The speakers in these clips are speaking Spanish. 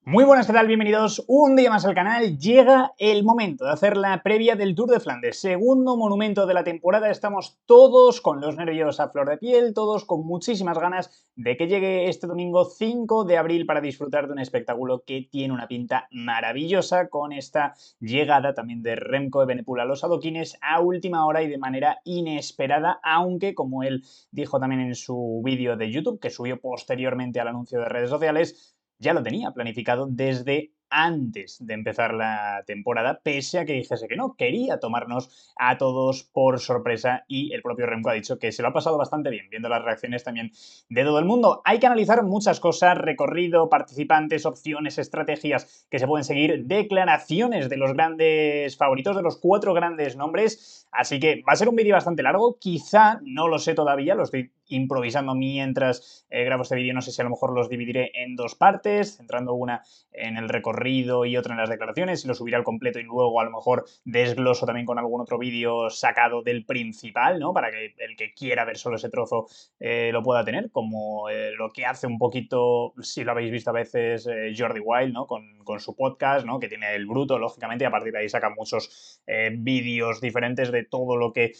Muy buenas, ¿qué tal? Bienvenidos un día más al canal. Llega el momento de hacer la previa del Tour de Flandes, segundo monumento de la temporada. Estamos todos con los nervios a flor de piel, todos con muchísimas ganas de que llegue este domingo 5 de abril para disfrutar de un espectáculo que tiene una pinta maravillosa, con esta llegada también de Remco Evenepoel a los adoquines a última hora y de manera inesperada, aunque, como él dijo también en su vídeo de YouTube, que subió posteriormente al anuncio de redes sociales, ya lo tenía planificado desde antes de empezar la temporada, pese a que dijese que no, quería tomarnos a todos por sorpresa, y el propio Remco ha dicho que se lo ha pasado bastante bien, viendo las reacciones también de todo el mundo. Hay que analizar muchas cosas: recorrido, participantes, opciones, estrategias que se pueden seguir, declaraciones de los grandes favoritos, de los 4 grandes nombres, así que va a ser un vídeo bastante largo, quizá, no lo sé todavía, lo estoy improvisando mientras grabo este vídeo. No sé si a lo mejor los dividiré en 2 partes, centrando una en el recorrido y otra en las declaraciones, y lo subiré al completo y luego a lo mejor desgloso también con algún otro vídeo sacado del principal, ¿no? Para que el que quiera ver solo ese trozo lo pueda tener, como lo que hace un poquito, si lo habéis visto a veces, Jordi Wild, ¿no? Con su podcast, ¿no? Que tiene el bruto, lógicamente, y a partir de ahí saca muchos vídeos diferentes de todo lo que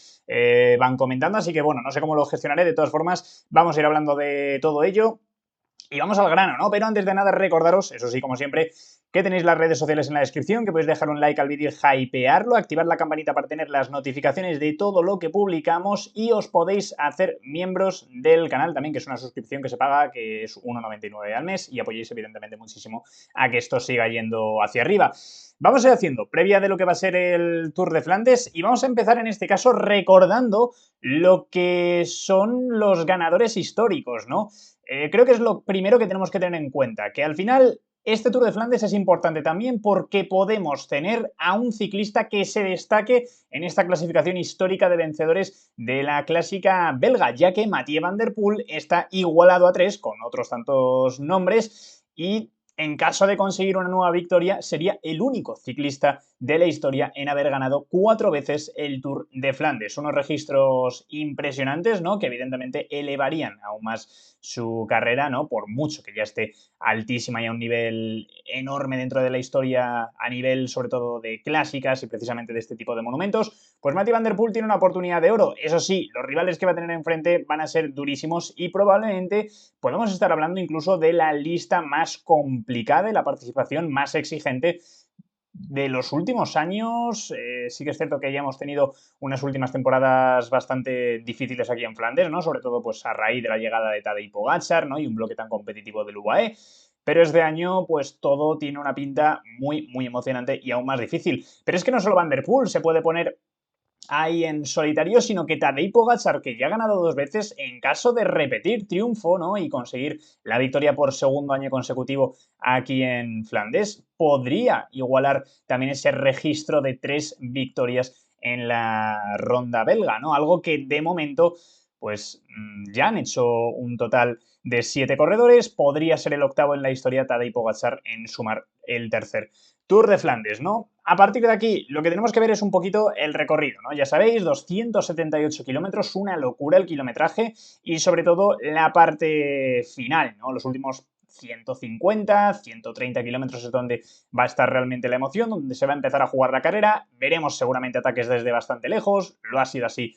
van comentando. Así que bueno, no sé cómo lo gestionaré. De todas formas, vamos a ir hablando de todo ello y vamos al grano, ¿no? Pero antes de nada, recordaros, eso sí, como siempre, que tenéis las redes sociales en la descripción, que podéis dejar un like al vídeo y hypearlo, activar la campanita para tener las notificaciones de todo lo que publicamos, y os podéis hacer miembros del canal también, que es una suscripción que se paga, que es 1,99 al mes, y apoyéis evidentemente muchísimo a que esto siga yendo hacia arriba. Vamos a ir haciendo previa de lo que va a ser el Tour de Flandes, y vamos a empezar en este caso recordando lo que son los ganadores históricos, ¿no? Creo que es lo primero que tenemos que tener en cuenta, que al final este Tour de Flandes es importante también porque podemos tener a un ciclista que se destaque en esta clasificación histórica de vencedores de la clásica belga, ya que Mathieu Van Der Poel está igualado a 3 con otros tantos nombres, y en caso de conseguir una nueva victoria sería el único ciclista de la historia en haber ganado 4 veces el Tour de Flandes. Unos registros impresionantes, ¿no? Que evidentemente elevarían aún más su carrera, ¿no? Por mucho que ya esté altísima y a un nivel enorme dentro de la historia, a nivel sobre todo de clásicas y precisamente de este tipo de monumentos, pues Mathieu Van Der Poel tiene una oportunidad de oro. Eso sí, los rivales que va a tener enfrente van a ser durísimos, y probablemente podemos estar hablando incluso de la lista más complicada y la participación más exigente de los últimos años. Sí que es cierto que ya hemos tenido unas últimas temporadas bastante difíciles aquí en Flandes, ¿no? Sobre todo pues a raíz de la llegada de Tadej Pogačar, ¿no? Y un bloque tan competitivo del UAE. Pero este año, pues todo tiene una pinta muy, muy emocionante y aún más difícil. Pero es que no solo Van Der Poel se puede poner ahí en solitario, sino que Tadej Pogačar, que ya ha ganado 2 veces, en caso de repetir triunfo, ¿no? Y conseguir la victoria por segundo año consecutivo aquí en Flandes, podría igualar también ese registro de 3 victorias en la ronda belga, ¿no? Algo que de momento pues ya han hecho un total de 7 corredores. Podría ser el octavo en la historia Tadej Pogačar en sumar el tercer Tour de Flandes, ¿no? A partir de aquí, lo que tenemos que ver es un poquito el recorrido, ¿no? Ya sabéis, 278 kilómetros, una locura el kilometraje, y sobre todo la parte final, ¿no? Los últimos 150, 130 kilómetros es donde va a estar realmente la emoción, donde se va a empezar a jugar la carrera. Veremos seguramente ataques desde bastante lejos, lo ha sido así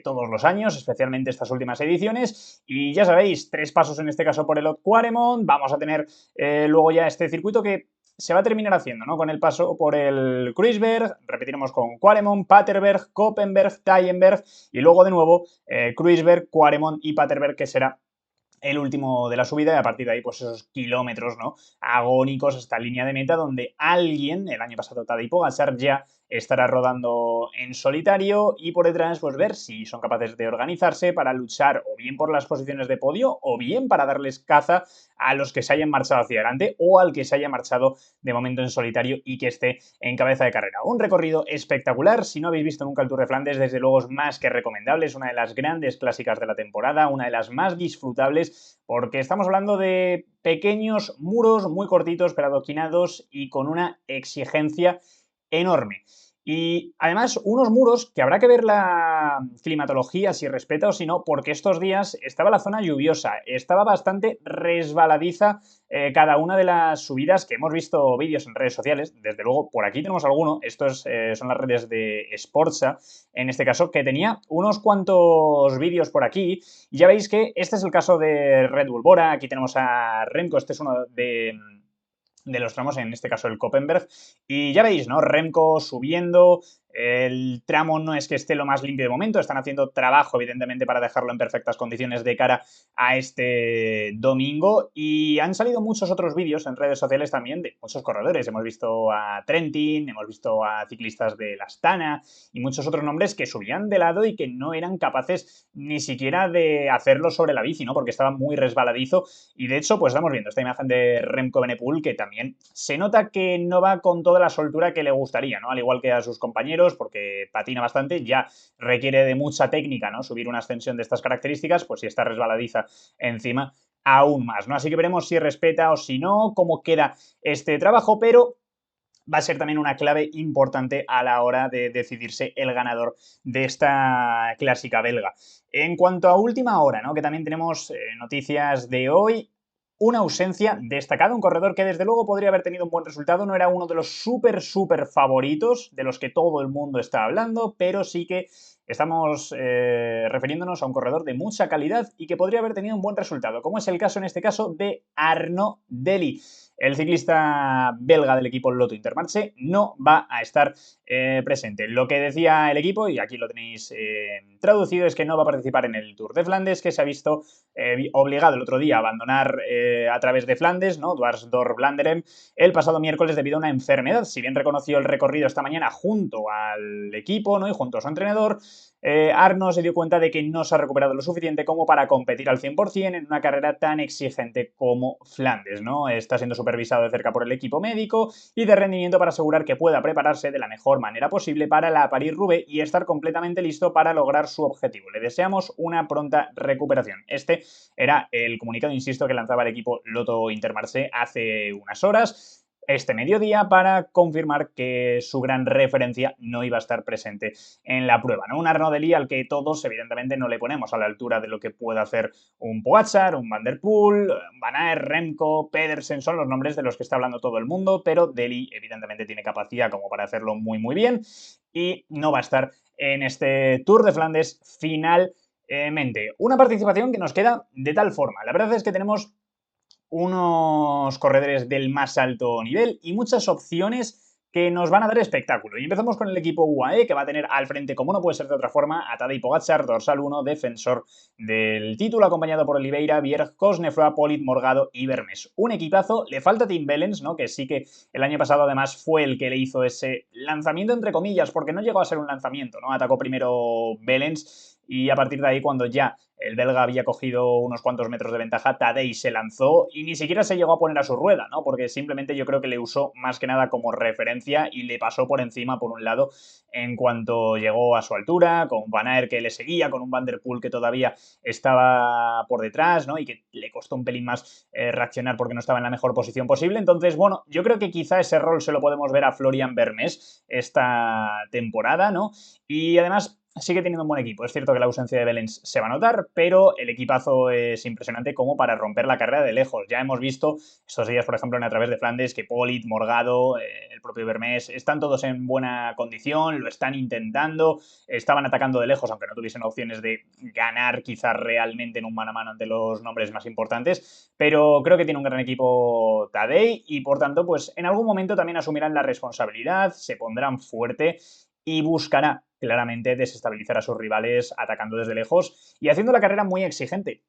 todos los años, especialmente estas últimas ediciones, y ya sabéis, 3 pasos en este caso por el Haut Quaremont. Vamos a tener luego ya este circuito que se va a terminar haciendo, ¿no? Con el paso por el Kruisberg, repetiremos con Quaremont, Paterberg, Koppenberg, Tyenberg, y luego de nuevo Kruisberg, Quaremont y Paterberg, que será el último de la subida, y a partir de ahí, pues esos kilómetros, ¿no? Agónicos hasta línea de meta, donde alguien, el año pasado Tadej Pogačar, ya estará rodando en solitario, y por detrás, pues ver si son capaces de organizarse para luchar o bien por las posiciones de podio o bien para darles caza a los que se hayan marchado hacia adelante o al que se haya marchado de momento en solitario y que esté en cabeza de carrera. Un recorrido espectacular. Si no habéis visto nunca el Tour de Flandes, desde luego es más que recomendable. Es una de las grandes clásicas de la temporada, una de las más disfrutables, porque estamos hablando de pequeños muros muy cortitos pero adoquinados y con una exigencia enorme. Y además unos muros que habrá que ver la climatología, si respeta o si no, porque estos días estaba la zona lluviosa, estaba bastante resbaladiza cada una de las subidas que hemos visto vídeos en redes sociales. Desde luego, por aquí tenemos alguno, estos son las redes de Sportsa, en este caso, que tenía unos cuantos vídeos por aquí. Y ya veis que este es el caso de Red Bull Bora, aquí tenemos a Remco, este es uno de los tramos, en este caso el Koppenberg, y ya veis, ¿no? Remco subiendo, el tramo no es que esté lo más limpio de momento, están haciendo trabajo, evidentemente, para dejarlo en perfectas condiciones de cara a este domingo, y han salido muchos otros vídeos en redes sociales también de muchos corredores. Hemos visto a Trentin, hemos visto a ciclistas de la Astana y muchos otros nombres que subían de lado y que no eran capaces ni siquiera de hacerlo sobre la bici, ¿no? Porque estaba muy resbaladizo, y de hecho, pues estamos viendo esta imagen de Remco Evenepoel, que también se nota que no va con toda la soltura que le gustaría, ¿no? Al igual que a sus compañeros, porque patina bastante, ya requiere de mucha técnica, ¿no? Subir una ascensión de estas características, pues si está resbaladiza encima, aún más, ¿no? Así que veremos si respeta o si no, cómo queda este trabajo, pero va a ser también una clave importante a la hora de decidirse el ganador de esta clásica belga. En cuanto a última hora, ¿no? Que también tenemos noticias de hoy, una ausencia destacada, un corredor que desde luego podría haber tenido un buen resultado, no era uno de los súper favoritos de los que todo el mundo está hablando, pero sí que estamos refiriéndonos a un corredor de mucha calidad y que podría haber tenido un buen resultado, como es el caso en este caso de Arnaud Dely. El ciclista belga del equipo Lotto Intermarché no va a estar presente. Lo que decía el equipo, y aquí lo tenéis traducido, es que no va a participar en el Tour de Flandes, que se ha visto obligado el otro día a abandonar a través de Flandes, ¿no? Dwars-Door-Vlaanderen, el pasado miércoles debido a una enfermedad. Si bien reconoció el recorrido esta mañana junto al equipo, ¿no? Y junto a su entrenador, Arno se dio cuenta de que no se ha recuperado lo suficiente como para competir al 100% en una carrera tan exigente como Flandes, ¿no? Está siendo supervisado de cerca por el equipo médico y de rendimiento para asegurar que pueda prepararse de la mejor manera posible para la París-Roubaix y estar completamente listo para lograr su objetivo. Le deseamos una pronta recuperación. Este era el comunicado, insisto, que lanzaba el equipo Lotto Intermarché hace unas horas, este mediodía, para confirmar que su gran referencia no iba a estar presente en la prueba, ¿no? Un Arnaud Dely al que todos, evidentemente, no le ponemos a la altura de lo que puede hacer un Pogačar, un Van der Poel, Van Aert, Remco, Pedersen, son los nombres de los que está hablando todo el mundo, pero Dely, evidentemente, tiene capacidad como para hacerlo muy bien y no va a estar en este Tour de Flandes finalmente. Una participación que nos queda de tal forma. La verdad es que tenemos unos corredores del más alto nivel y muchas opciones que nos van a dar espectáculo. Y empezamos con el equipo UAE, que va a tener al frente, como no puede ser de otra forma, a Tadej Pogačar, dorsal 1, defensor del título, acompañado por Oliveira, Bjerg, Cosnefroy, Polit, Morgado y Vermes. Un equipazo. Le falta Tim Wellens, ¿no? Que sí que el año pasado además fue el que le hizo ese lanzamiento entre comillas, porque no llegó a ser un lanzamiento, ¿no? Atacó primero Wellens y a partir de ahí, cuando ya el belga había cogido unos cuantos metros de ventaja, Tadej se lanzó y ni siquiera se llegó a poner a su rueda, ¿no? Porque simplemente yo creo que le usó más que nada como referencia y le pasó por encima, por un lado, en cuanto llegó a su altura, con Van Aert que le seguía, con un Van der Poel que todavía estaba por detrás, ¿no? Y que le costó un pelín más reaccionar porque no estaba en la mejor posición posible. Entonces, bueno, yo creo que quizá ese rol se lo podemos ver a Florian Vermes esta temporada, ¿no? Y además sigue teniendo un buen equipo. Es cierto que la ausencia de Wellens se va a notar, pero el equipazo es impresionante como para romper la carrera de lejos. Ya hemos visto estos días, por ejemplo, en A Través de Flandes, que Polit, Morgado, el propio Vermes, están todos en buena condición, lo están intentando, estaban atacando de lejos, aunque no tuviesen opciones de ganar quizás realmente en un mano a mano ante los nombres más importantes, pero creo que tiene un gran equipo Tadej y, por tanto, pues en algún momento también asumirán la responsabilidad, se pondrán fuerte y buscará claramente desestabilizar a sus rivales atacando desde lejos y haciendo la carrera muy exigente.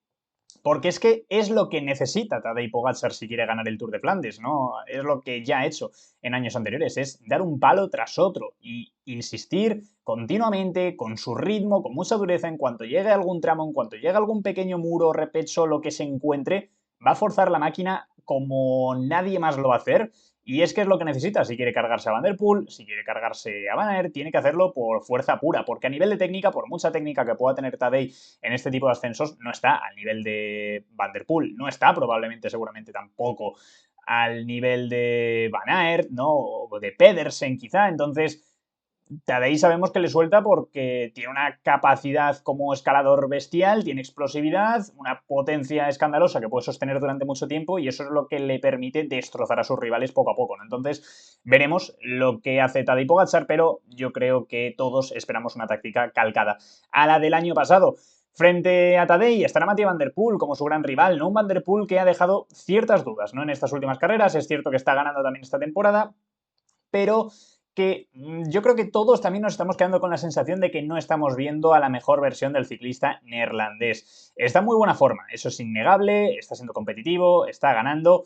Porque es que es lo que necesita Tadej Pogačar si quiere ganar el Tour de Flandes, ¿no? Es lo que ya ha hecho en años anteriores, es dar un palo tras otro y insistir continuamente, con su ritmo, con mucha dureza, en cuanto llegue a algún tramo, en cuanto llegue a algún pequeño muro, repecho, lo que se encuentre, va a forzar la máquina como nadie más lo va a hacer. Y es que es lo que necesita. Si quiere cargarse a Van der Poel, si quiere cargarse a Van Aert, tiene que hacerlo por fuerza pura. Porque a nivel de técnica, por mucha técnica que pueda tener Tadej en este tipo de ascensos, no está al nivel de Van der Poel. No está probablemente, seguramente tampoco al nivel de Van Aert, ¿no? O de Pedersen quizá. Entonces, Tadej sabemos que le suelta porque tiene una capacidad como escalador bestial, tiene explosividad, una potencia escandalosa que puede sostener durante mucho tiempo y eso es lo que le permite destrozar a sus rivales poco a poco, ¿no? Entonces veremos lo que hace Tadej Pogačar, pero yo creo que todos esperamos una táctica calcada a la del año pasado. Frente a Tadej estará Mathieu Van Der Poel como su gran rival, ¿no? Un Van Der Poel que ha dejado ciertas dudas, ¿no? En estas últimas carreras, es cierto que está ganando también esta temporada, pero que yo creo que todos también nos estamos quedando con la sensación de que no estamos viendo a la mejor versión del ciclista neerlandés. Está en muy buena forma, eso es innegable, está siendo competitivo, está ganando,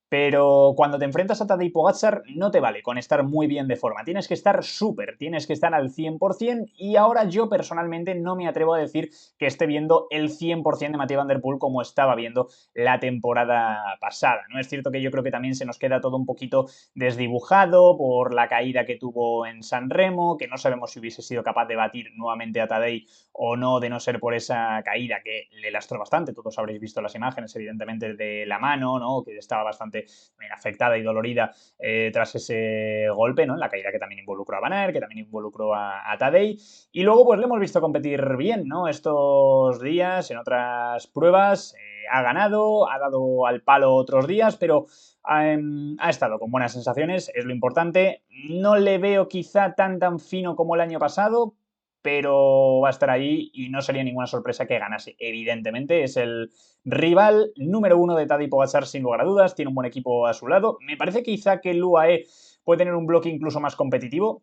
pero cuando te enfrentas a Tadej Pogačar no te vale con estar muy bien de forma. Tienes que estar súper, tienes que estar al 100% y ahora yo personalmente no me atrevo a decir que esté viendo el 100% de Mathieu Van Der Poel como estaba viendo la temporada pasada, ¿no? Es cierto que yo creo que también se nos queda todo un poquito desdibujado por la caída que tuvo en San Remo, que no sabemos si hubiese sido capaz de batir nuevamente a Tadej o no, de no ser por esa caída que le lastró bastante. Todos habréis visto las imágenes, evidentemente, de la mano, ¿no? Que estaba bastante afectada y dolorida tras ese golpe, ¿no? En la caída que también involucró a Van Aert, que también involucró a Tadej. Y luego, pues le hemos visto competir bien, ¿no? Estos días, en otras pruebas, ha ganado, ha dado al palo otros días, pero ha estado con buenas sensaciones, es lo importante. No le veo quizá tan fino como el año pasado, pero va a estar ahí y no sería ninguna sorpresa que ganase. Evidentemente, es el rival número uno de Tadej Pogačar sin lugar a dudas, tiene un buen equipo a su lado. Me parece quizá que el UAE puede tener un bloque incluso más competitivo,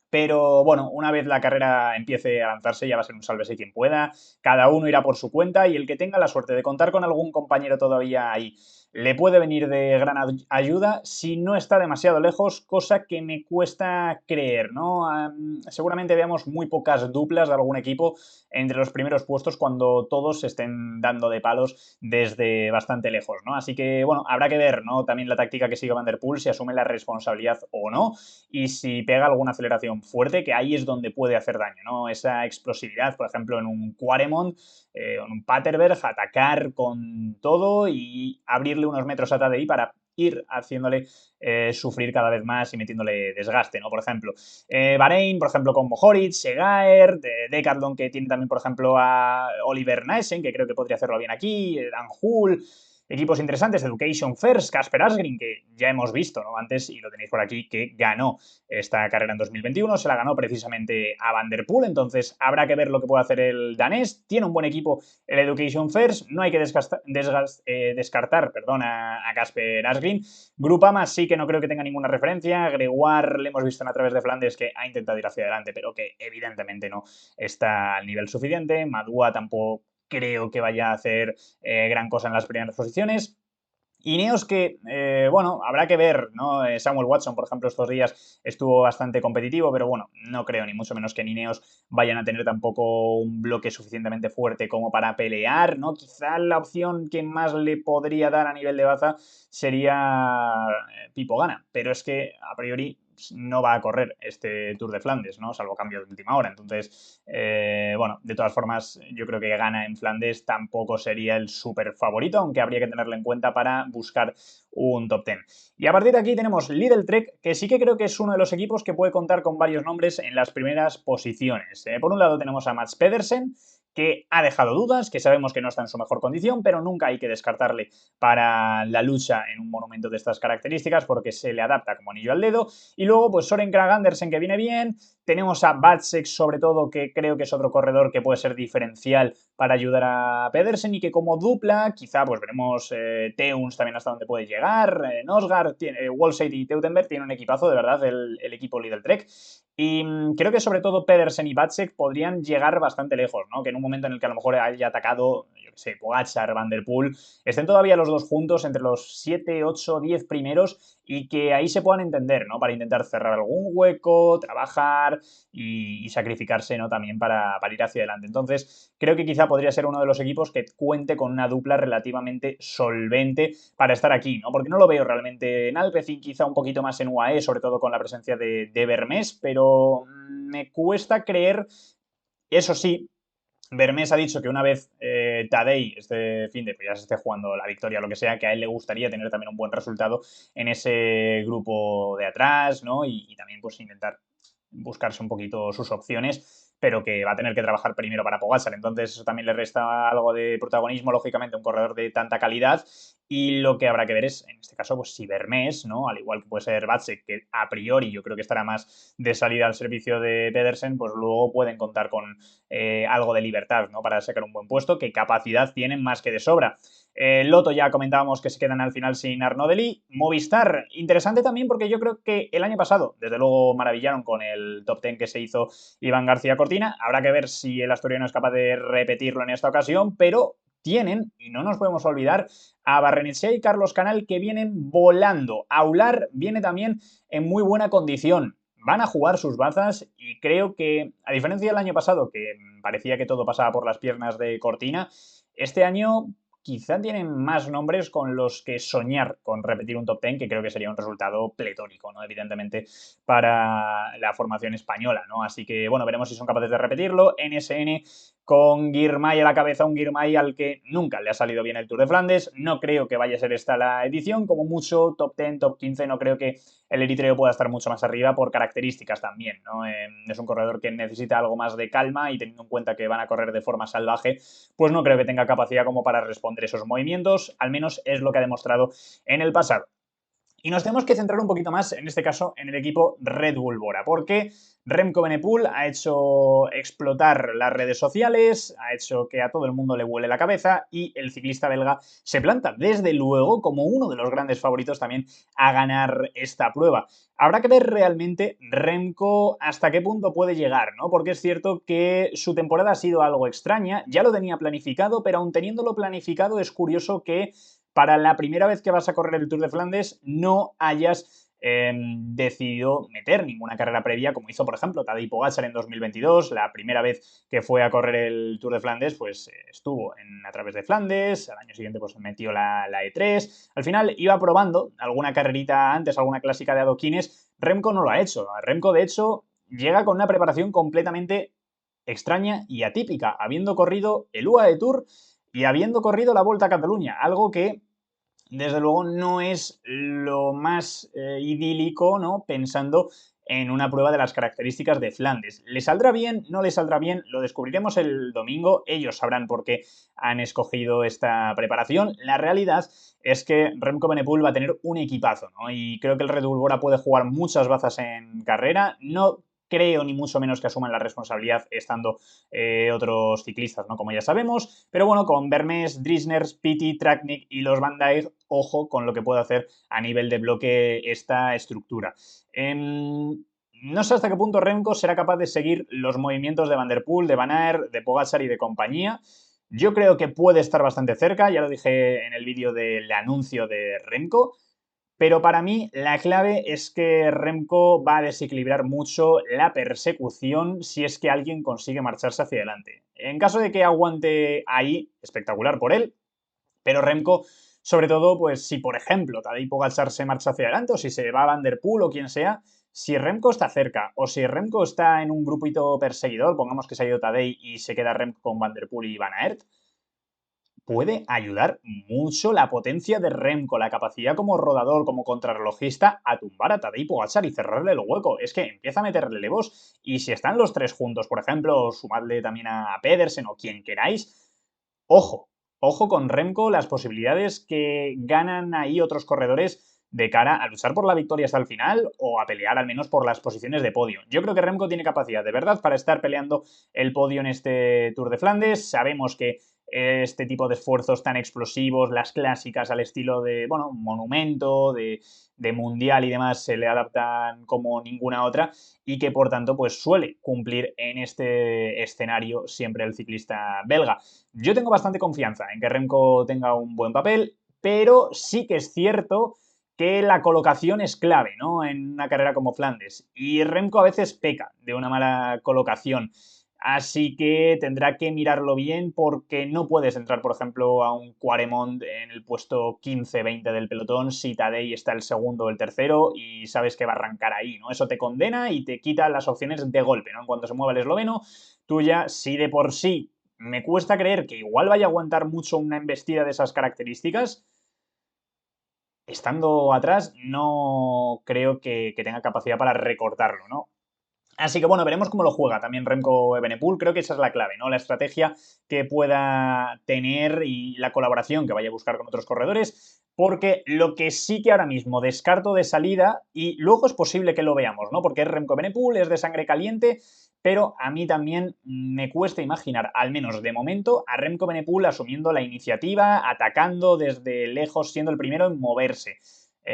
pero bueno, una vez la carrera empiece a lanzarse ya va a ser un sálvese quien pueda, cada uno irá por su cuenta y el que tenga la suerte de contar con algún compañero todavía ahí le puede venir de gran ayuda si no está demasiado lejos, cosa que me cuesta creer, ¿no? Seguramente veamos muy pocas duplas de algún equipo entre los primeros puestos cuando todos se estén dando de palos desde bastante lejos, ¿no? Así que, bueno, habrá que ver, ¿no? También la táctica que sigue Van Der Poel, si asume la responsabilidad o no, y si pega alguna aceleración fuerte, que ahí es donde puede hacer daño, ¿no? Esa explosividad, por ejemplo, en un Quaremont, en un Paterberg, atacar con todo y abrirle unos metros a Tadej para ir haciéndole sufrir cada vez más y metiéndole desgaste, ¿no? Por ejemplo, Bahrein, por ejemplo, con Mohoric, Segaer, Decathlon, que tiene también, por ejemplo, a Oliver Naesen, que creo que podría hacerlo bien aquí, Dan Hull, equipos interesantes, Education First, Casper Asgreen, que ya hemos visto, ¿no? Antes, y lo tenéis por aquí, que ganó esta carrera en 2021, se la ganó precisamente a Van Der Poel, entonces habrá que ver lo que puede hacer el danés, tiene un buen equipo el Education First, no hay que descartar a Casper Asgreen. Grupama sí que no creo que tenga ninguna referencia, Gregoire le hemos visto en A Través de Flandes que ha intentado ir hacia adelante, pero que evidentemente no está al nivel suficiente, Madua tampoco creo que vaya a hacer gran cosa en las primeras posiciones. Ineos que, bueno, habrá que ver, ¿no? Samuel Watson, por ejemplo, estos días estuvo bastante competitivo, pero bueno, no creo ni mucho menos que en Ineos vayan a tener tampoco un bloque suficientemente fuerte como para pelear, ¿no? Quizá la opción que más le podría dar a nivel de baza sería Pipo Gana, pero es que a priori no va a correr este Tour de Flandes, ¿no? Salvo cambio de última hora. Entonces, bueno, de todas formas, yo creo que Gana en Flandes tampoco sería el súper favorito, aunque habría que tenerlo en cuenta para buscar un top 10. Y a partir de aquí tenemos Lidl Trek, que sí que creo que es uno de los equipos que puede contar con varios nombres en las primeras posiciones. Por un lado tenemos a Mats Pedersen, que ha dejado dudas, que sabemos que no está en su mejor condición, pero nunca hay que descartarle para la lucha en un monumento de estas características porque se le adapta como anillo al dedo. Y luego, pues Soren Kragh Andersen, que viene bien. Tenemos a Vacek, sobre todo, que creo que es otro corredor que puede ser diferencial para ayudar a Pedersen y que como dupla, quizá pues veremos Teuns también hasta dónde puede llegar, Nosgard, Wolseit y Teutenberg tienen un equipazo, de verdad, el equipo Lidl Trek. Y creo que sobre todo Pedersen y Vacek podrían llegar bastante lejos, ¿no? Que en un momento en el que a lo mejor haya atacado, yo qué sé, Pogačar, Van Der Poel, estén todavía los dos juntos entre los 7, 8, 10 primeros y que ahí se puedan entender, ¿no? Para intentar cerrar algún hueco, trabajar y sacrificarse, ¿no? También para ir hacia adelante. Entonces, creo que quizá podría ser uno de los equipos que cuente con una dupla relativamente solvente para estar aquí, ¿no? Porque no lo veo realmente en Alpecin, quizá un poquito más en UAE, sobre todo con la presencia de Vermés, pero me cuesta creer, eso sí, Vermés ha dicho que una vez Tadej este fin de pues ya se esté jugando la victoria o lo que sea, que a él le gustaría tener también un buen resultado en ese grupo de atrás, ¿no? Y también pues intentar buscarse un poquito sus opciones, pero que va a tener que trabajar primero para Pogačar. Entonces eso también le resta algo de protagonismo, lógicamente, a un corredor de tanta calidad. Y lo que habrá que ver es, en este caso, pues si Vermés, ¿no? Al igual que puede ser Vacek, que a priori yo creo que estará más de salida al servicio de Pedersen, pues luego pueden contar con algo de libertad, ¿no? Para sacar un buen puesto, que capacidad tienen más que de sobra. Loto ya comentábamos que se quedan al final sin Arnaud Dely. Movistar, interesante también porque yo creo que el año pasado, desde luego, maravillaron con el top 10 que se hizo Iván García Cortina. Habrá que ver si el asturiano es capaz de repetirlo en esta ocasión, pero tienen, y no nos podemos olvidar, a Barrenechea y Carlos Canal, que vienen volando. Aular viene también en muy buena condición. Van a jugar sus bazas y creo que, a diferencia del año pasado, que parecía que todo pasaba por las piernas de Cortina, este año quizá tienen más nombres con los que soñar con repetir un top 10, que creo que sería un resultado pletórico, ¿no? Evidentemente, para la formación española, ¿no? Así que, bueno, veremos si son capaces de repetirlo. NSN con Girmay a la cabeza, un Girmay al que nunca le ha salido bien el Tour de Flandes. No creo que vaya a ser esta la edición, como mucho top 10, top 15, no creo que el eritreo pueda estar mucho más arriba por características también, ¿no? Es un corredor que necesita algo más de calma y teniendo en cuenta que van a correr de forma salvaje, pues no creo que tenga capacidad como para responder esos movimientos, al menos es lo que ha demostrado en el pasado. Y nos tenemos que centrar un poquito más, en este caso, en el equipo Red Bull Bora, porque Remco Evenepoel ha hecho explotar las redes sociales, ha hecho que a todo el mundo le vuele la cabeza y el ciclista belga se planta, desde luego, como uno de los grandes favoritos también a ganar esta prueba. Habrá que ver realmente Remco hasta qué punto puede llegar, ¿no? Porque es cierto que su temporada ha sido algo extraña, ya lo tenía planificado, pero aun teniéndolo planificado es curioso que para la primera vez que vas a correr el Tour de Flandes no hayas decidido meter ninguna carrera previa, como hizo, por ejemplo, Tadej Pogačar en 2022. La primera vez que fue a correr el Tour de Flandes, pues estuvo a través de Flandes. Al año siguiente, pues metió la E3. Al final iba probando alguna carrerita antes, alguna clásica de adoquines. Remco no lo ha hecho. Remco, de hecho, llega con una preparación completamente extraña y atípica, habiendo corrido el UAE Tour y habiendo corrido la Volta a Cataluña, algo que desde luego no es lo más idílico, ¿no? Pensando en una prueba de las características de Flandes. ¿Le saldrá bien? ¿No le saldrá bien? Lo descubriremos el domingo. Ellos sabrán por qué han escogido esta preparación. La realidad es que Remco Evenepoel va a tener un equipazo, ¿no? Y creo que el Red Bull Bora puede jugar muchas bazas en carrera. No creo ni mucho menos que asuman la responsabilidad estando otros ciclistas, ¿no? Como ya sabemos. Pero bueno, con Vermes, Drisner, Pitty, Traknik y los Van Dijk, ojo con lo que puede hacer a nivel de bloque esta estructura. No sé hasta qué punto Remco será capaz de seguir los movimientos de Van der Poel, de Van Aert, de Pogačar y de compañía. Yo creo que puede estar bastante cerca, ya lo dije en el vídeo del anuncio de Remco, pero para mí la clave es que Remco va a desequilibrar mucho la persecución si es que alguien consigue marcharse hacia adelante. En caso de que aguante ahí, espectacular por él, pero Remco, sobre todo, pues si por ejemplo Tadej Pogačar se marcha hacia adelante o si se va a Van der Poel o quien sea, si Remco está cerca o si Remco está en un grupito perseguidor, pongamos que se ha ido Tadej y se queda Remco con Van der Poel y Van Aert, puede ayudar mucho la potencia de Remco, la capacidad como rodador, como contrarrelojista, a tumbar a Tadej Pogačar y cerrarle el hueco. Es que empieza a meter relevos y si están los tres juntos, por ejemplo, sumadle también a Pedersen o quien queráis, ojo, ojo con Remco, las posibilidades que ganan ahí otros corredores de cara a luchar por la victoria hasta el final o a pelear al menos por las posiciones de podio. Yo creo que Remco tiene capacidad de verdad para estar peleando el podio en este Tour de Flandes. Sabemos que este tipo de esfuerzos tan explosivos, las clásicas al estilo de, bueno, monumento, de mundial y demás, se le adaptan como ninguna otra y que por tanto pues suele cumplir en este escenario siempre el ciclista belga. Yo tengo bastante confianza en que Remco tenga un buen papel, pero sí que es cierto que la colocación es clave, ¿no? En una carrera como Flandes. Y Remco a veces peca de una mala colocación. Así que tendrá que mirarlo bien porque no puedes entrar, por ejemplo, a un Quaremont en el puesto 15-20 del pelotón si Tadej está el segundo o el tercero y sabes que va a arrancar ahí, ¿no? Eso te condena y te quita las opciones de golpe, ¿no? En cuanto se mueva el esloveno, tú ya, si de por sí me cuesta creer que igual vaya a aguantar mucho una embestida de esas características, estando atrás no creo que tenga capacidad para recortarlo, ¿no? Así que bueno, veremos cómo lo juega también Remco Evenepoel. Creo que esa es la clave, ¿no? La estrategia que pueda tener y la colaboración que vaya a buscar con otros corredores. Porque lo que sí que ahora mismo descarto de salida, y luego es posible que lo veamos, ¿no? Porque es Remco Evenepoel, es de sangre caliente, pero a mí también me cuesta imaginar, al menos de momento, a Remco Evenepoel asumiendo la iniciativa, atacando desde lejos, siendo el primero en moverse.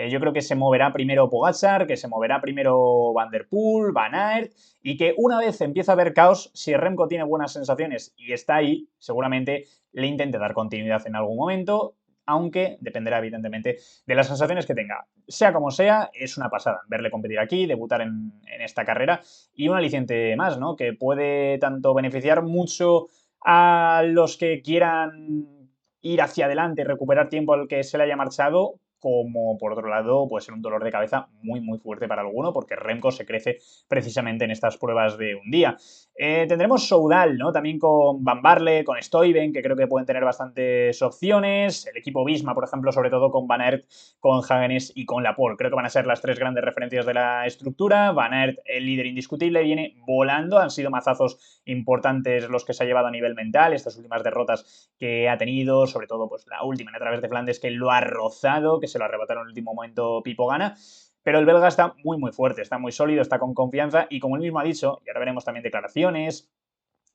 Yo creo que se moverá primero Pogačar, que se moverá primero Van der Poel, Van Aert, y que una vez empieza a haber caos, si Remco tiene buenas sensaciones y está ahí, seguramente le intente dar continuidad en algún momento, aunque dependerá evidentemente de las sensaciones que tenga. Sea como sea, es una pasada verle competir aquí, debutar en esta carrera y un aliciente más, ¿no? Que puede tanto beneficiar mucho a los que quieran ir hacia adelante y recuperar tiempo al que se le haya marchado, como por otro lado puede ser un dolor de cabeza muy muy fuerte para alguno porque Remco se crece precisamente en estas pruebas de un día. Tendremos Soudal, ¿no? También con Van Barle, con Stuyven, que creo que pueden tener bastantes opciones. El equipo Visma, por ejemplo, sobre todo con Van Aert, con Hagenes y con Laporte. Creo que van a ser las tres grandes referencias de la estructura. Van Aert, el líder indiscutible, viene volando. Han sido mazazos importantes los que se ha llevado a nivel mental. Estas últimas derrotas que ha tenido, sobre todo pues la última a través de Flandes, que lo ha rozado, que se lo arrebataron en el último momento Pipo Gana. Pero el belga está muy, muy fuerte, está muy sólido, está con confianza y como él mismo ha dicho, y ahora veremos también declaraciones,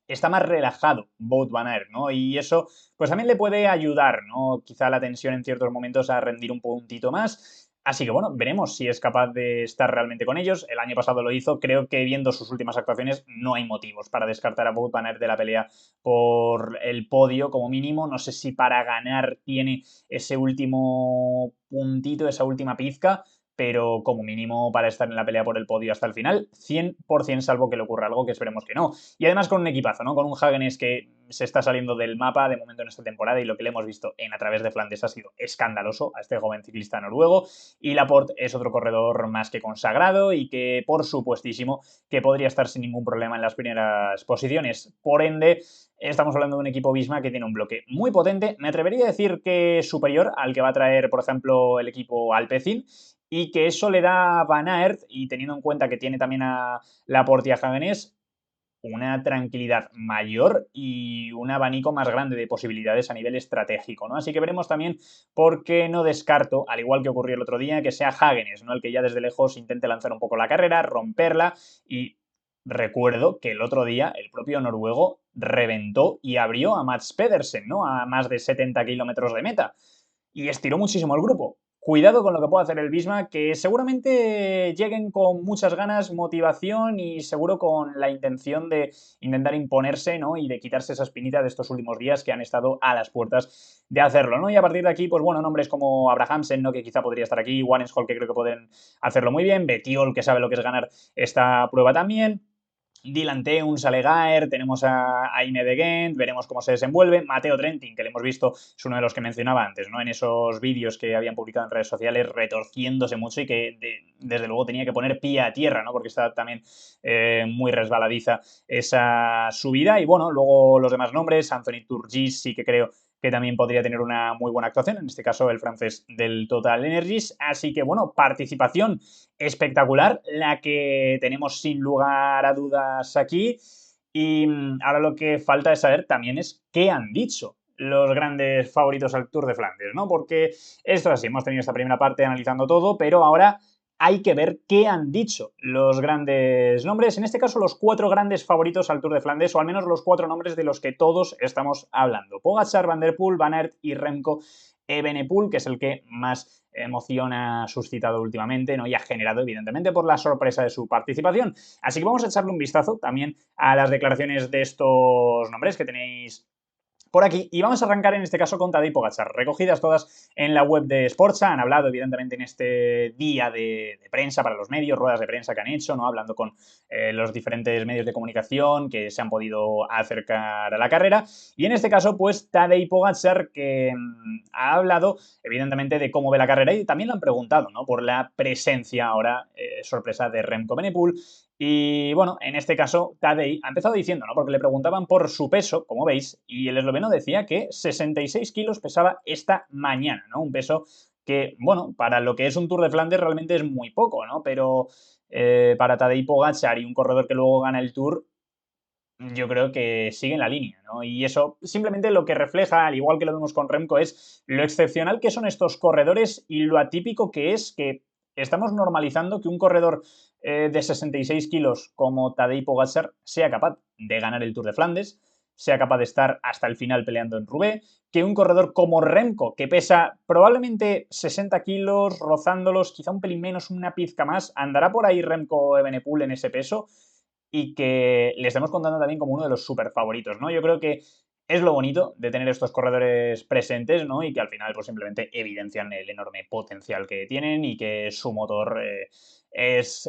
está más relajado Wout van Aert, ¿no? Y eso pues también le puede ayudar, ¿no? Quizá la tensión en ciertos momentos a rendir un puntito más. Así que bueno, veremos si es capaz de estar realmente con ellos. El año pasado lo hizo, creo que viendo sus últimas actuaciones no hay motivos para descartar a Wout van Aert de la pelea por el podio como mínimo. No sé si para ganar tiene ese último puntito, esa última pizca, pero como mínimo para estar en la pelea por el podio hasta el final, 100% salvo que le ocurra algo que esperemos que no. Y además con un equipazo, ¿no? Con un Hagenes que se está saliendo del mapa de momento en esta temporada y lo que le hemos visto en A través de Flandes ha sido escandaloso a este joven ciclista noruego. Y Laporte es otro corredor más que consagrado y que, por supuestísimo, que podría estar sin ningún problema en las primeras posiciones. Por ende, estamos hablando de un equipo Visma que tiene un bloque muy potente. Me atrevería a decir que superior al que va a traer, por ejemplo, el equipo Alpecin y que eso le da a Van Aert, y teniendo en cuenta que tiene también a Laporte y a Hagenes, una tranquilidad mayor y un abanico más grande de posibilidades a nivel estratégico, ¿no? Así que veremos también por qué no descarto, al igual que ocurrió el otro día, que sea Hagenes, ¿no? El que ya desde lejos intente lanzar un poco la carrera, romperla y recuerdo que el otro día el propio noruego reventó y abrió a Mats Pedersen, ¿no? A más de 70 kilómetros de meta y estiró muchísimo el grupo. Cuidado con lo que pueda hacer el Bisma, que seguramente lleguen con muchas ganas, motivación y seguro con la intención de intentar imponerse, ¿no? Y de quitarse esa espinita de estos últimos días que han estado a las puertas de hacerlo, ¿no? Y a partir de aquí, pues bueno, nombres como Abrahamsen, ¿no? Que quizá podría estar aquí, Wanenschol, que creo que pueden hacerlo muy bien, Betiol, que sabe lo que es ganar esta prueba también. Dylan Teuns, Alegaer, tenemos a Aine de Gent, veremos cómo se desenvuelve. Mateo Trentin, que le hemos visto, es uno de los que mencionaba antes, ¿no? En esos vídeos que habían publicado en redes sociales, retorciéndose mucho y que desde luego tenía que poner pie a tierra, ¿no? Porque está también muy resbaladiza esa subida. Y bueno, luego los demás nombres, Anthony Turgis, sí que creo que también podría tener una muy buena actuación, en este caso el francés del Total Energies. Así que bueno, participación espectacular, la que tenemos sin lugar a dudas aquí. Y ahora lo que falta es saber también es qué han dicho los grandes favoritos al Tour de Flandes, ¿no? Porque esto es así, hemos tenido esta primera parte analizando todo, pero ahora hay que ver qué han dicho los grandes nombres, en este caso los cuatro grandes favoritos al Tour de Flandes, o al menos los cuatro nombres de los que todos estamos hablando. Pogačar, Van der Poel, Van Aert y Remco Evenepoel, que es el que más emoción ha suscitado últimamente, ¿no? Y ha generado, evidentemente, por la sorpresa de su participación. Así que vamos a echarle un vistazo también a las declaraciones de estos nombres que tenéis por aquí. Y vamos a arrancar en este caso con Tadej Pogačar, recogidas todas en la web de Sportsa. Han hablado, evidentemente, en este día de prensa para los medios, ruedas de prensa que han hecho, ¿no? Hablando con los diferentes medios de comunicación que se han podido acercar a la carrera. Y en este caso, pues Tadej Pogačar, que ha hablado, evidentemente, de cómo ve la carrera y también lo han preguntado, ¿no? Por la presencia ahora, sorpresa, de Remco Evenepoel. Y bueno, en este caso, Tadej ha empezado diciendo, ¿no? Porque le preguntaban por su peso, como veis, y el esloveno decía que 66 kilos pesaba esta mañana, ¿no? Un peso que, bueno, para lo que es un Tour de Flandes realmente es muy poco, ¿no? Pero para Tadej Pogačar y un corredor que luego gana el Tour, yo creo que sigue en la línea, ¿no? Y eso simplemente lo que refleja, al igual que lo vemos con Remco, es lo excepcional que son estos corredores y lo atípico que es que estamos normalizando que un corredor de 66 kilos como Tadej Pogačar sea capaz de ganar el Tour de Flandes, sea capaz de estar hasta el final peleando en Roubaix, que un corredor como Remco, que pesa probablemente 60 kilos, rozándolos, quizá un pelín menos, una pizca más, andará por ahí Remco Evenepoel en ese peso y que le estamos contando también como uno de los super favoritos, ¿no? Yo creo que es lo bonito de tener estos corredores presentes, ¿no? Y que al final pues simplemente evidencian el enorme potencial que tienen y que su motor es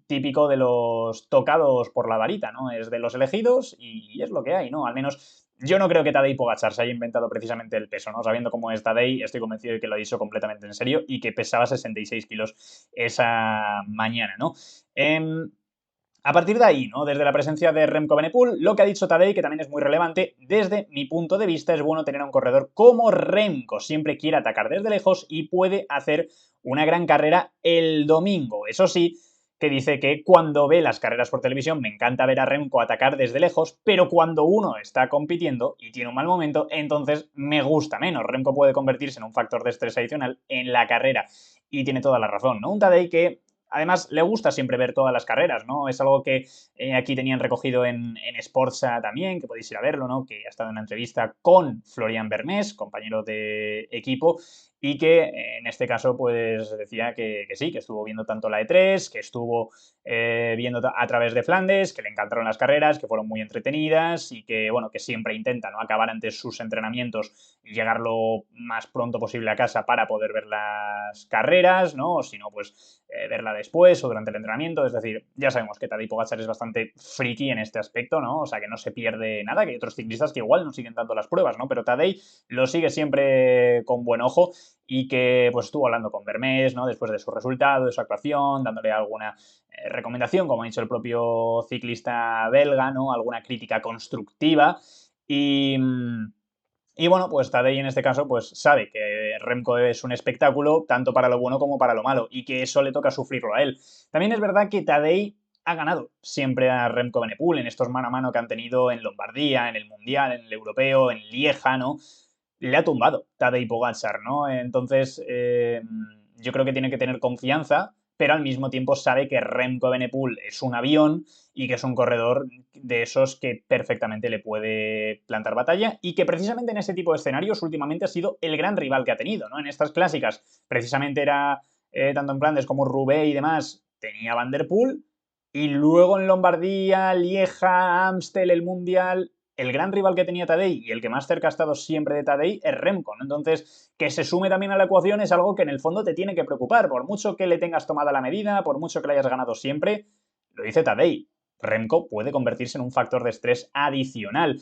típico de los tocados por la varita, ¿no? Es de los elegidos y es lo que hay, ¿no? Al menos yo no creo que Tadej Pogačar se haya inventado precisamente el peso, ¿no? Sabiendo cómo es Tadej, estoy convencido de que lo ha dicho completamente en serio y que pesaba 66 kilos esa mañana, ¿no? A partir de ahí, ¿no? Desde la presencia de Remco Evenepoel, lo que ha dicho Tadej, que también es muy relevante, desde mi punto de vista es bueno tener a un corredor como Remco, siempre quiere atacar desde lejos y puede hacer una gran carrera el domingo. Eso sí, que dice que cuando ve las carreras por televisión me encanta ver a Remco atacar desde lejos, pero cuando uno está compitiendo y tiene un mal momento, entonces me gusta menos. Remco puede convertirse en un factor de estrés adicional en la carrera y tiene toda la razón, ¿no? Un Tadej que además, le gusta siempre ver todas las carreras, ¿no? Es algo que aquí tenían recogido en Sportsa también, que podéis ir a verlo, ¿no? Que ha estado en una entrevista con Florian Bermés, compañero de equipo, y que en este caso, pues decía que sí, que estuvo viendo tanto la E3, que estuvo viendo a través de Flandes, que le encantaron las carreras, que fueron muy entretenidas y que, bueno, que siempre intenta, ¿no? Acabar antes sus entrenamientos y llegar lo más pronto posible a casa para poder ver las carreras, ¿no? O si no, pues verla después o durante el entrenamiento. Es decir, ya sabemos que Tadej Pogačar es bastante friki en este aspecto, ¿no? O sea, que no se pierde nada, que hay otros ciclistas que igual no siguen tanto las pruebas, ¿no? Pero Tadej lo sigue siempre con buen ojo y que pues estuvo hablando con Vermés, ¿no? Después de su resultado, de su actuación, dándole alguna recomendación, como ha dicho el propio ciclista belga, ¿no? Alguna crítica constructiva y... Y bueno, pues Tadej en este caso pues sabe que Remco es un espectáculo tanto para lo bueno como para lo malo y que eso le toca sufrirlo a él. También es verdad que Tadej ha ganado siempre a Remco Evenepoel en estos mano a mano que han tenido en Lombardía, en el Mundial, en el Europeo, en Lieja, ¿no? Le ha tumbado Tadej Pogačar, ¿no? Entonces, yo creo que tiene que tener confianza, pero al mismo tiempo sabe que Remco Evenepoel es un avión y que es un corredor de esos que perfectamente le puede plantar batalla y que precisamente en ese tipo de escenarios últimamente ha sido el gran rival que ha tenido, ¿no? En estas clásicas precisamente era, tanto en Flandes como Roubaix y demás, tenía Van der Poel y luego en Lombardía, Lieja, Amstel, el Mundial, el gran rival que tenía Tadej y el que más cerca ha estado siempre de Tadej es Remco, ¿no? Entonces, que se sume también a la ecuación es algo que en el fondo te tiene que preocupar, por mucho que le tengas tomada la medida, por mucho que le hayas ganado siempre, lo dice Tadej, Remco puede convertirse en un factor de estrés adicional.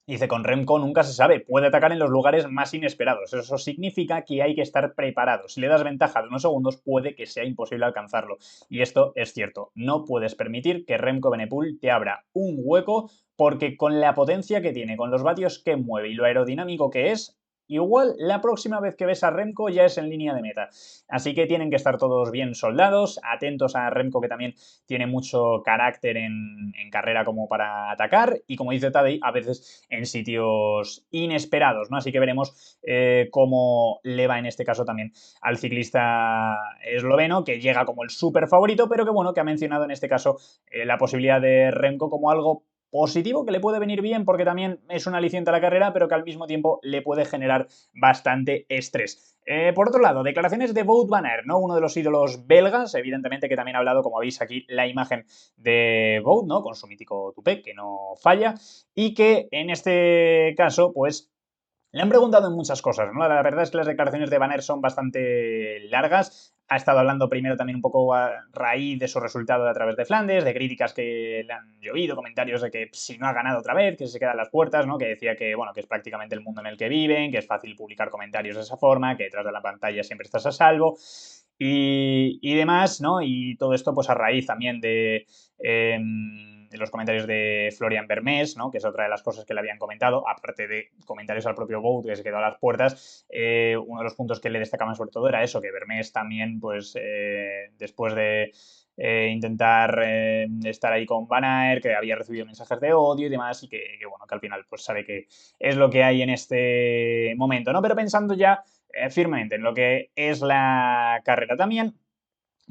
Dice, con Remco nunca se sabe, puede atacar en los lugares más inesperados. Eso significa que hay que estar preparado. Si le das ventaja de unos segundos, puede que sea imposible alcanzarlo. Y esto es cierto. No puedes permitir que Remco Evenepoel te abra un hueco porque con la potencia que tiene, con los vatios que mueve y lo aerodinámico que es, igual la próxima vez que ves a Remco ya es en línea de meta. Así que tienen que estar todos bien soldados, atentos a Remco que también tiene mucho carácter en carrera como para atacar y como dice Tadej, a veces en sitios inesperados, ¿no? Así que veremos cómo le va en este caso también al ciclista esloveno, que llega como el súper favorito, pero que bueno, que ha mencionado en este caso la posibilidad de Remco como algo positivo que le puede venir bien porque también es un aliciente a la carrera, pero que al mismo tiempo le puede generar bastante estrés. Por otro lado, declaraciones de Wout van Aert, ¿no? Uno de los ídolos belgas, evidentemente que también ha hablado, como veis aquí, la imagen de Wout, ¿no? Con su mítico tupé, que no falla, y que en este caso, pues le han preguntado en muchas cosas, ¿no? La verdad es que las declaraciones de Van Aert son bastante largas. Ha estado hablando primero también un poco a raíz de su resultado a través de Flandes, de críticas que le han llovido, comentarios de que si no ha ganado otra vez, que se quedan las puertas, ¿no? Que decía que, bueno, que es prácticamente el mundo en el que viven, que es fácil publicar comentarios de esa forma, que detrás de la pantalla siempre estás a salvo y demás, ¿no? Y todo esto pues a raíz también de los comentarios de Florian Vermees, ¿no? Que es otra de las cosas que le habían comentado, aparte de comentarios al propio Wout, que se quedó a las puertas. Uno de los puntos que le destacaban sobre todo era eso, que Vermees también, pues después de intentar estar ahí con Van Aert, que había recibido mensajes de odio y demás, y bueno, que al final pues sabe que es lo que hay en este momento, ¿no? Pero pensando ya firmemente en lo que es la carrera también,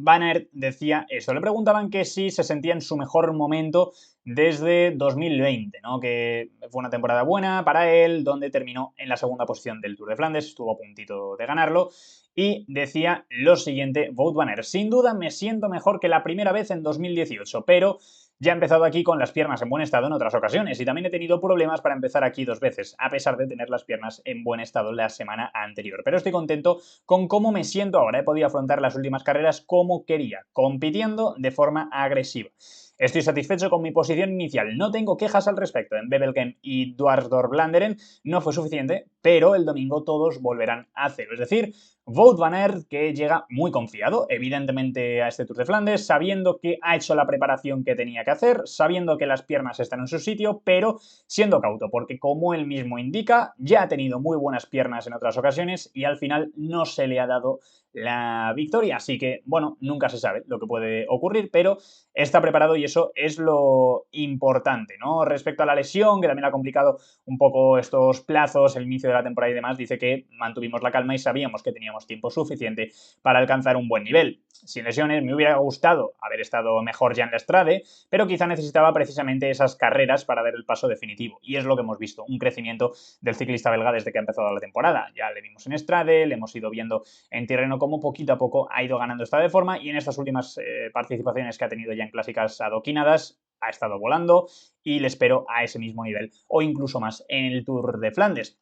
Van Aert decía eso. Le preguntaban que si se sentía en su mejor momento desde 2020, ¿no? Que fue una temporada buena para él, donde terminó en la segunda posición del Tour de Flandes, estuvo a puntito de ganarlo, y decía lo siguiente, Wout van Aert: sin duda me siento mejor que la primera vez en 2018, pero ya he empezado aquí con las piernas en buen estado en otras ocasiones y también he tenido problemas para empezar aquí 2 veces, a pesar de tener las piernas en buen estado la semana anterior. Pero estoy contento con cómo me siento ahora. He podido afrontar las últimas carreras como quería, compitiendo de forma agresiva. Estoy satisfecho con mi posición inicial, no tengo quejas al respecto. En Bebelkem y Dwarsdorp-Vlaanderen no fue suficiente, pero el domingo todos volverán a cero. Es decir, Wout van Aert, que llega muy confiado, evidentemente, a este Tour de Flandes, sabiendo que ha hecho la preparación que tenía que hacer, sabiendo que las piernas están en su sitio, pero siendo cauto, porque como él mismo indica, ya ha tenido muy buenas piernas en otras ocasiones y al final no se le ha dado la victoria. Así que, bueno, nunca se sabe lo que puede ocurrir, pero está preparado y eso es lo importante, ¿no? Respecto a la lesión, que también ha complicado un poco estos plazos, el inicio de la temporada y demás, dice que mantuvimos la calma y sabíamos que teníamos tiempo suficiente para alcanzar un buen nivel. Sin lesiones, me hubiera gustado haber estado mejor ya en la Strade, pero quizá necesitaba precisamente esas carreras para dar el paso definitivo. Y es lo que hemos visto, un crecimiento del ciclista belga desde que ha empezado la temporada. Ya le vimos en Strade, le hemos ido viendo en terreno como poquito a poco ha ido ganando esta de forma y en estas últimas participaciones que ha tenido ya en clásicas adoquinadas ha estado volando y le espero a ese mismo nivel o incluso más en el Tour de Flandes.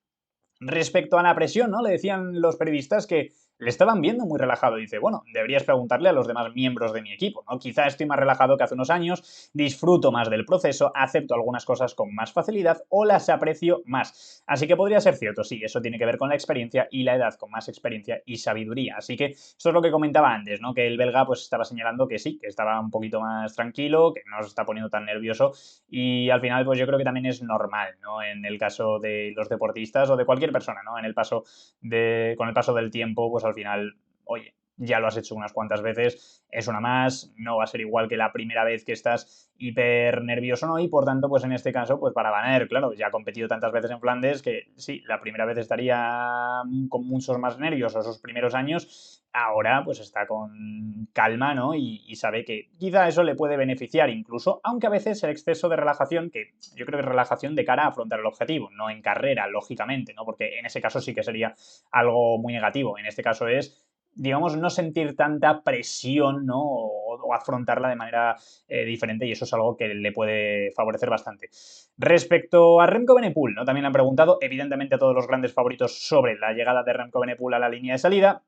Respecto a la presión, ¿no? Le decían los periodistas que le estaban viendo muy relajado. Dice, bueno, deberías preguntarle a los demás miembros de mi equipo, ¿no? Quizá estoy más relajado que hace unos años, disfruto más del proceso, acepto algunas cosas con más facilidad o las aprecio más. Así que podría ser cierto, sí, eso tiene que ver con la experiencia y la edad, con más experiencia y sabiduría. Así que esto es lo que comentaba antes, ¿no? Que el belga pues estaba señalando que sí, que estaba un poquito más tranquilo, que no se está poniendo tan nervioso y al final pues yo creo que también es normal, ¿no? En el caso de los deportistas o de cualquier persona, ¿no? Con el paso del tiempo, pues al final, oye, ya lo has hecho unas cuantas veces, es una más, no va a ser igual que la primera vez que estás hiper nervioso, ¿no? Y por tanto, pues en este caso, pues para Van Aert, claro, ya ha competido tantas veces en Flandes que sí, la primera vez estaría con muchos más nervios esos primeros años, ahora pues está con calma, ¿no? Y sabe que quizá eso le puede beneficiar incluso, aunque a veces el exceso de relajación, que yo creo que es relajación de cara a afrontar el objetivo, no en carrera, lógicamente, ¿no? Porque en ese caso sí que sería algo muy negativo. En este caso es, digamos, no sentir tanta presión, ¿no? O afrontarla de manera diferente y eso es algo que le puede favorecer bastante. Respecto a Remco Evenepoel, ¿no? También le han preguntado, evidentemente, a todos los grandes favoritos sobre la llegada de Remco Evenepoel a la línea de salida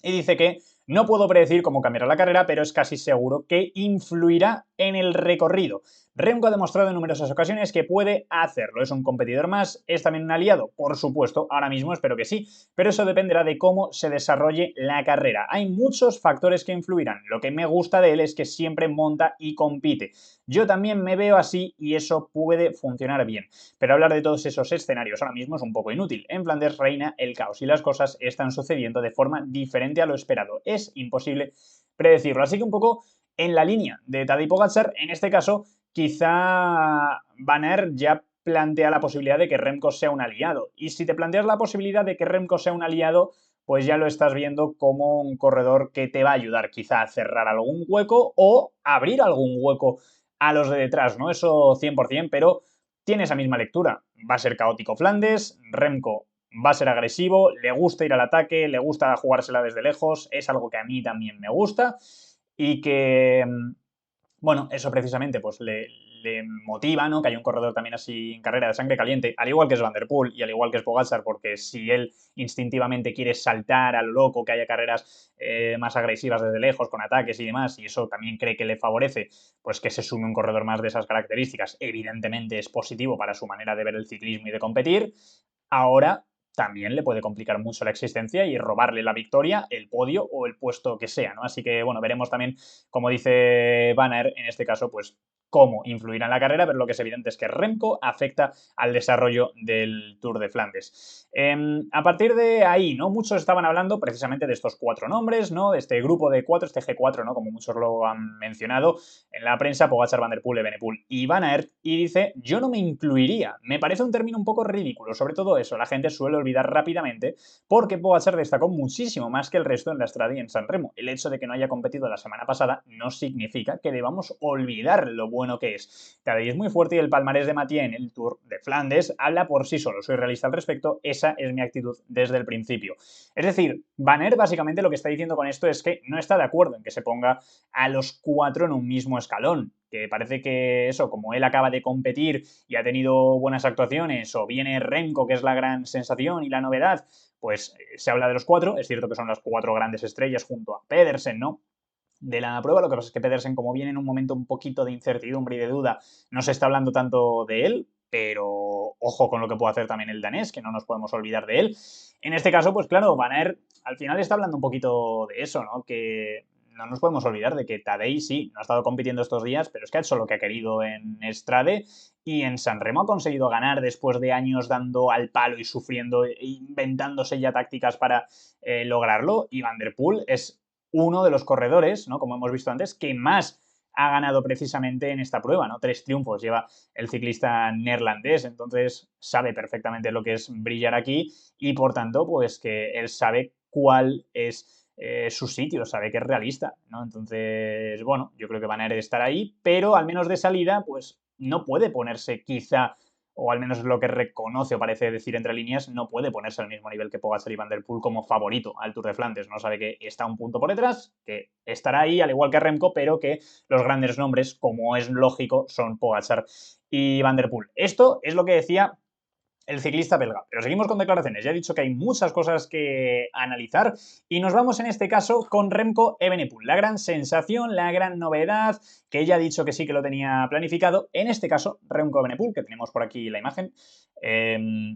y dice que no puedo predecir cómo cambiará la carrera, pero es casi seguro que influirá en el recorrido. Remco ha demostrado en numerosas ocasiones que puede hacerlo. ¿Es un competidor más? ¿Es también un aliado? Por supuesto, ahora mismo espero que sí, pero eso dependerá de cómo se desarrolle la carrera. Hay muchos factores que influirán. Lo que me gusta de él es que siempre monta y compite. Yo también me veo así y eso puede funcionar bien. Pero hablar de todos esos escenarios ahora mismo es un poco inútil. En Flandes reina el caos y las cosas están sucediendo de forma diferente a lo esperado. Es imposible predecirlo. Así que un poco en la línea de Tadej Pogačar, en este caso, quizá Van Aert ya plantea la posibilidad de que Remco sea un aliado. Y si te planteas la posibilidad de que Remco sea un aliado, pues ya lo estás viendo como un corredor que te va a ayudar quizá a cerrar algún hueco o abrir algún hueco a los de detrás, ¿no? Eso 100%, pero tiene esa misma lectura. Va a ser caótico Flandes, Remco va a ser agresivo, le gusta ir al ataque, le gusta jugársela desde lejos, es algo que a mí también me gusta y que, bueno, eso precisamente pues le motiva, ¿no? Que haya un corredor también así en carrera de sangre caliente, al igual que es Van der Poel y al igual que es Pogačar, porque si él instintivamente quiere saltar a lo loco, que haya carreras más agresivas desde lejos, con ataques y demás, y eso también cree que le favorece, pues que se sume un corredor más de esas características, evidentemente es positivo para su manera de ver el ciclismo y de competir. Ahora también le puede complicar mucho la existencia y robarle la victoria, el podio o el puesto que sea, ¿no? Así que, bueno, veremos también, como dice Banner, en este caso, pues cómo influirá en la carrera, pero lo que es evidente es que Remco afecta al desarrollo del Tour de Flandes. A partir de ahí, ¿no? Muchos estaban hablando precisamente de estos 4 nombres, ¿no? De este grupo de 4, este G4, ¿no? Como muchos lo han mencionado en la prensa, Pogačar, Van der Poel, Evenepoel y Van Aert, y dice, yo no me incluiría. Me parece un término un poco ridículo, sobre todo eso, la gente suele olvidar rápidamente, porque Pogačar destacó muchísimo más que el resto en la Strade y en San Remo. El hecho de que no haya competido la semana pasada no significa que debamos olvidar lo bueno que es. Tadej es muy fuerte y el palmarés de Mathieu en el Tour de Flandes habla por sí solo. Soy realista al respecto, esa es mi actitud desde el principio. Es decir, Van Aert básicamente lo que está diciendo con esto es que no está de acuerdo en que se ponga a los 4 en un mismo escalón, que parece que eso, como él acaba de competir y ha tenido buenas actuaciones, o viene Remco, que es la gran sensación y la novedad, pues se habla de los 4, es cierto que son las 4 grandes estrellas junto a Pedersen, ¿no? De la prueba, lo que pasa es que Pedersen, como viene en un momento un poquito de incertidumbre y de duda, no se está hablando tanto de él, pero ojo con lo que puede hacer también el danés, que no nos podemos olvidar de él. En este caso, pues claro, Van Aert al final está hablando un poquito de eso, ¿no? Que no nos podemos olvidar de que Tadej sí, no ha estado compitiendo estos días, pero es que ha hecho lo que ha querido en Strade y en San Remo ha conseguido ganar después de años dando al palo y sufriendo, e inventándose ya tácticas para lograrlo. Y Van der Poel es uno de los corredores, ¿no? Como hemos visto antes, que más ha ganado precisamente en esta prueba, ¿no? 3 triunfos lleva el ciclista neerlandés, entonces sabe perfectamente lo que es brillar aquí y por tanto, pues que él sabe cuál es su sitio, sabe que es realista, ¿no? Entonces, bueno, yo creo que van a estar ahí, pero al menos de salida, pues no puede ponerse quizá, o al menos es lo que reconoce o parece decir entre líneas, no puede ponerse al mismo nivel que Pogačar y Van der Poel como favorito al Tour de Flandes, ¿no? Sabe que está un punto por detrás, que estará ahí, al igual que Remco, pero que los grandes nombres, como es lógico, son Pogačar y Van der Poel. Esto es lo que decía el ciclista belga. Pero seguimos con declaraciones. Ya he dicho que hay muchas cosas que analizar y nos vamos en este caso con Remco Evenepoel. La gran sensación, la gran novedad, que ella ha dicho que sí que lo tenía planificado. En este caso, Remco Evenepoel, que tenemos por aquí la imagen,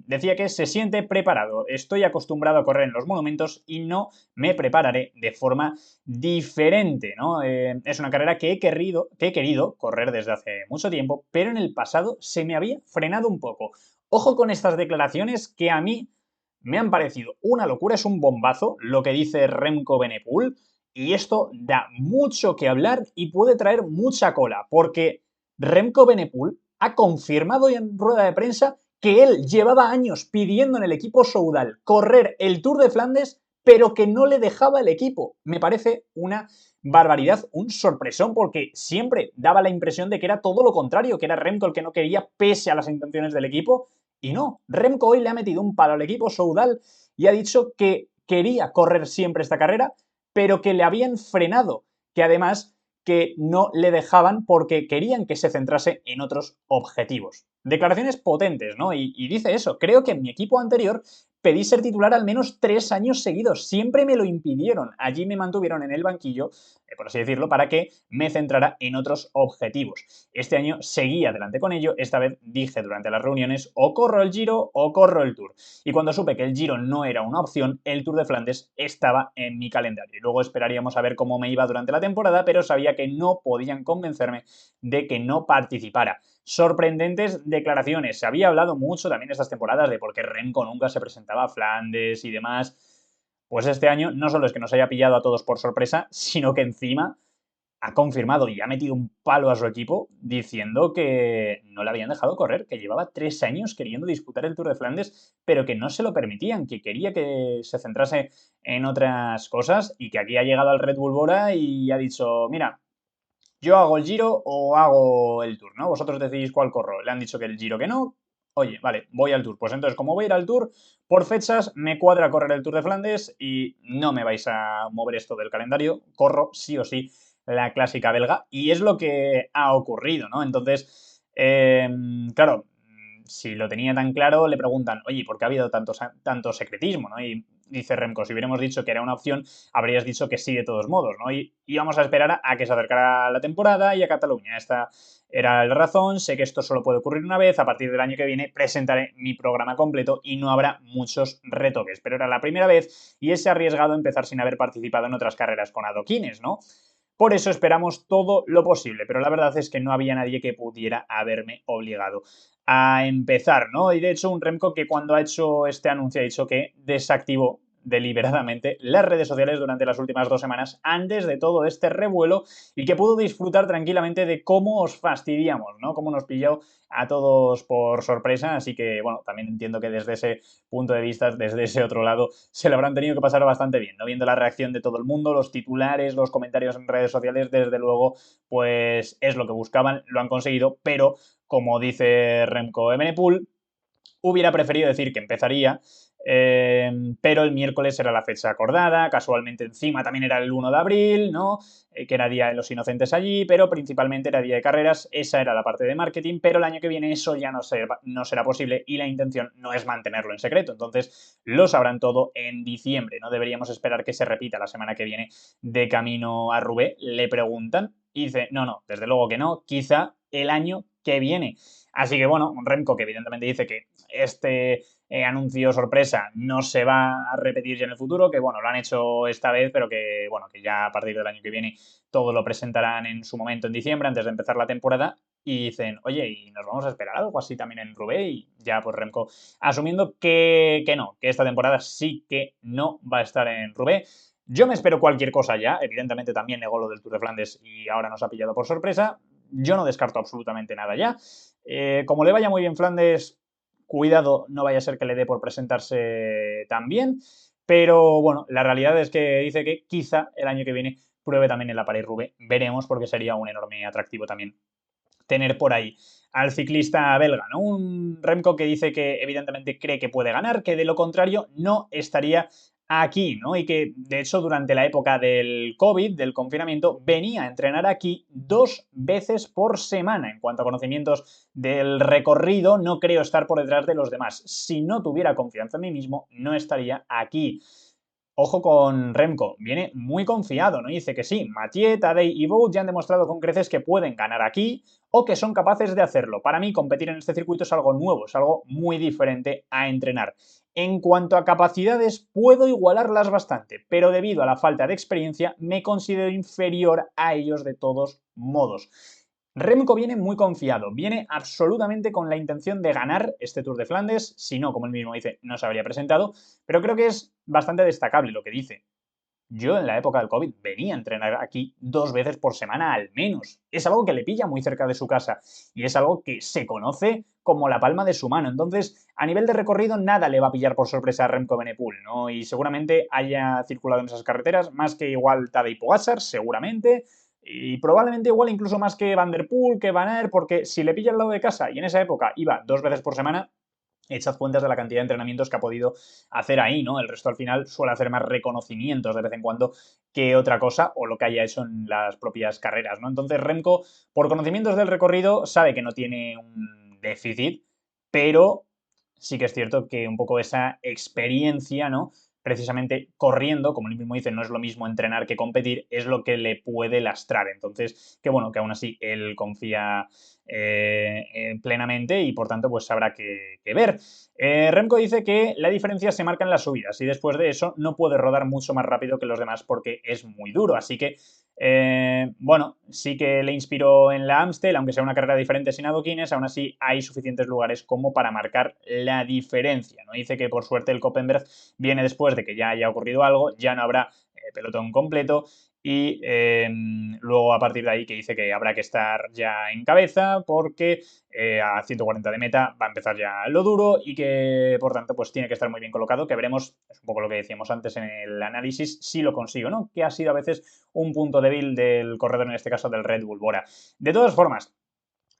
decía que se siente preparado. Estoy acostumbrado a correr en los monumentos y no me prepararé de forma diferente, ¿no? Es una carrera que he querido correr desde hace mucho tiempo, pero en el pasado se me había frenado un poco. Ojo con estas declaraciones que a mí me han parecido una locura, es un bombazo lo que dice Remco Evenepoel y esto da mucho que hablar y puede traer mucha cola porque Remco Evenepoel ha confirmado en rueda de prensa que él llevaba años pidiendo en el equipo Soudal correr el Tour de Flandes pero que no le dejaba el equipo. Me parece una barbaridad, un sorpresón, porque siempre daba la impresión de que era todo lo contrario, que era Remco el que no quería pese a las intenciones del equipo, y no, Remco hoy le ha metido un palo al equipo Soudal y ha dicho que quería correr siempre esta carrera, pero que le habían frenado, que además que no le dejaban porque querían que se centrase en otros objetivos. Declaraciones potentes, ¿no? Y dice eso, creo que en mi equipo anterior pedí ser titular al menos 3 años seguidos. Siempre me lo impidieron. Allí me mantuvieron en el banquillo, por así decirlo, para que me centrara en otros objetivos. Este año seguí adelante con ello. Esta vez dije durante las reuniones o corro el Giro o corro el Tour. Y cuando supe que el Giro no era una opción, el Tour de Flandes estaba en mi calendario. Y luego esperaríamos a ver cómo me iba durante la temporada, pero sabía que no podían convencerme de que no participara. Sorprendentes declaraciones. Se había hablado mucho también estas temporadas de por qué Remco nunca se presentaba a Flandes y demás. Pues este año no solo es que nos haya pillado a todos por sorpresa, sino que encima ha confirmado y ha metido un palo a su equipo diciendo que no le habían dejado correr, que llevaba 3 años queriendo disputar el Tour de Flandes, pero que no se lo permitían, que quería que se centrase en otras cosas y que aquí ha llegado al Red Bull Bora y ha dicho, mira, yo hago el Giro o hago el Tour, ¿no? Vosotros decidís cuál corro. Le han dicho que el Giro que no. Oye, vale, voy al Tour. Pues entonces, como voy a ir al Tour, por fechas me cuadra correr el Tour de Flandes y no me vais a mover esto del calendario. Corro sí o sí la clásica belga y es lo que ha ocurrido, ¿no? Entonces, claro, si lo tenía tan claro, le preguntan, oye, ¿por qué ha habido tanto secretismo, ¿no? Y dice Remco, si hubiéramos dicho que era una opción, habrías dicho que sí de todos modos, ¿no? Y íbamos a esperar a que se acercara la temporada y a Cataluña. Esta era la razón, sé que esto solo puede ocurrir una vez, a partir del año que viene presentaré mi programa completo y no habrá muchos retoques, pero era la primera vez y es arriesgado empezar sin haber participado en otras carreras con adoquines, ¿no? Por eso esperamos todo lo posible, pero la verdad es que no había nadie que pudiera haberme obligado a empezar, ¿no? Y de hecho un Remco que cuando ha hecho este anuncio ha dicho que desactivó deliberadamente las redes sociales durante las últimas 2 semanas antes de todo este revuelo y que pudo disfrutar tranquilamente de cómo os fastidiamos, ¿no? Cómo nos pilló a todos por sorpresa, así que bueno, también entiendo que desde ese punto de vista, desde ese otro lado, se lo habrán tenido que pasar bastante bien, ¿no? Viendo la reacción de todo el mundo, los titulares, los comentarios en redes sociales, desde luego, pues es lo que buscaban, lo han conseguido, pero como dice Remco Evenepoel, hubiera preferido decir que empezaría, pero el miércoles era la fecha acordada, casualmente encima también era el 1 de abril, ¿no? Que era Día de los Inocentes allí, pero principalmente era día de carreras, esa era la parte de marketing, pero el año que viene eso ya no será posible y la intención no es mantenerlo en secreto, entonces lo sabrán todo en diciembre, no deberíamos esperar que se repita la semana que viene de camino a Roubaix, le preguntan y dice, no, desde luego que no, quizá el año que viene. Así que bueno, Remco que evidentemente dice que este anuncio sorpresa no se va a repetir ya en el futuro, que bueno, lo han hecho esta vez, pero que bueno, que ya a partir del año que viene todo lo presentarán en su momento en diciembre, antes de empezar la temporada, y dicen, oye, ¿y nos vamos a esperar algo así también en Roubaix? Y ya pues Remco asumiendo que no, que esta temporada sí que no va a estar en Roubaix. Yo me espero cualquier cosa ya, evidentemente también negó lo del Tour de Flandes y ahora nos ha pillado por sorpresa. Yo no descarto absolutamente nada ya. Como le vaya muy bien Flandes, cuidado, no vaya a ser que le dé por presentarse tan bien. Pero bueno, la realidad es que dice que quizá el año que viene pruebe también en la Paris-Roubaix. Veremos porque sería un enorme atractivo también tener por ahí al ciclista belga, ¿no? Un Remco que dice que evidentemente cree que puede ganar, que de lo contrario no estaría aquí, ¿no? Y que de hecho durante la época del COVID, del confinamiento, venía a entrenar aquí 2 veces por semana. En cuanto a conocimientos del recorrido, no creo estar por detrás de los demás. Si no tuviera confianza en mí mismo, no estaría aquí. Ojo con Remco, viene muy confiado, ¿no? Dice que sí, Mathieu, Tadej y Wout ya han demostrado con creces que pueden ganar aquí o que son capaces de hacerlo. Para mí, competir en este circuito es algo nuevo, es algo muy diferente a entrenar. En cuanto a capacidades, puedo igualarlas bastante, pero debido a la falta de experiencia, me considero inferior a ellos de todos modos. Remco viene muy confiado, viene absolutamente con la intención de ganar este Tour de Flandes, si no, como él mismo dice, no se habría presentado, pero creo que es bastante destacable lo que dice. Yo en la época del COVID venía a entrenar aquí 2 veces por semana al menos. Es algo que le pilla muy cerca de su casa y es algo que se conoce como la palma de su mano. Entonces, a nivel de recorrido, nada le va a pillar por sorpresa a Remco Evenepoel, ¿no? Y seguramente haya circulado en esas carreteras más que igual Tadej Pogačar, seguramente, y probablemente igual incluso más que Van der Poel, que Van Aert, porque si le pilla al lado de casa y en esa época iba 2 veces por semana, echad cuentas de la cantidad de entrenamientos que ha podido hacer ahí, ¿no? El resto al final suele hacer más reconocimientos de vez en cuando que otra cosa o lo que haya hecho en las propias carreras, ¿no? Entonces Remco, por conocimientos del recorrido, sabe que no tiene un déficit, pero sí que es cierto que un poco esa experiencia, ¿no? Precisamente corriendo, como él mismo dice, no es lo mismo entrenar que competir, es lo que le puede lastrar. Entonces, que bueno, que aún así él confía plenamente y por tanto pues habrá que ver. Remco dice que la diferencia se marca en las subidas y después de eso no puede rodar mucho más rápido que los demás porque es muy duro. Así que, bueno, sí que le inspiró en la Amstel, aunque sea una carrera diferente sin adoquines, aún así hay suficientes lugares como para marcar la diferencia, ¿no? Dice que por suerte el Koppenberg viene después de que ya haya ocurrido algo, ya no habrá pelotón completo y luego a partir de ahí que dice que habrá que estar ya en cabeza porque a 140 de meta va a empezar ya lo duro y que por tanto pues tiene que estar muy bien colocado, que veremos, es un poco lo que decíamos antes en el análisis, si lo consigo, ¿no? Que ha sido a veces un punto débil del corredor, en este caso del Red Bull Bora. De todas formas,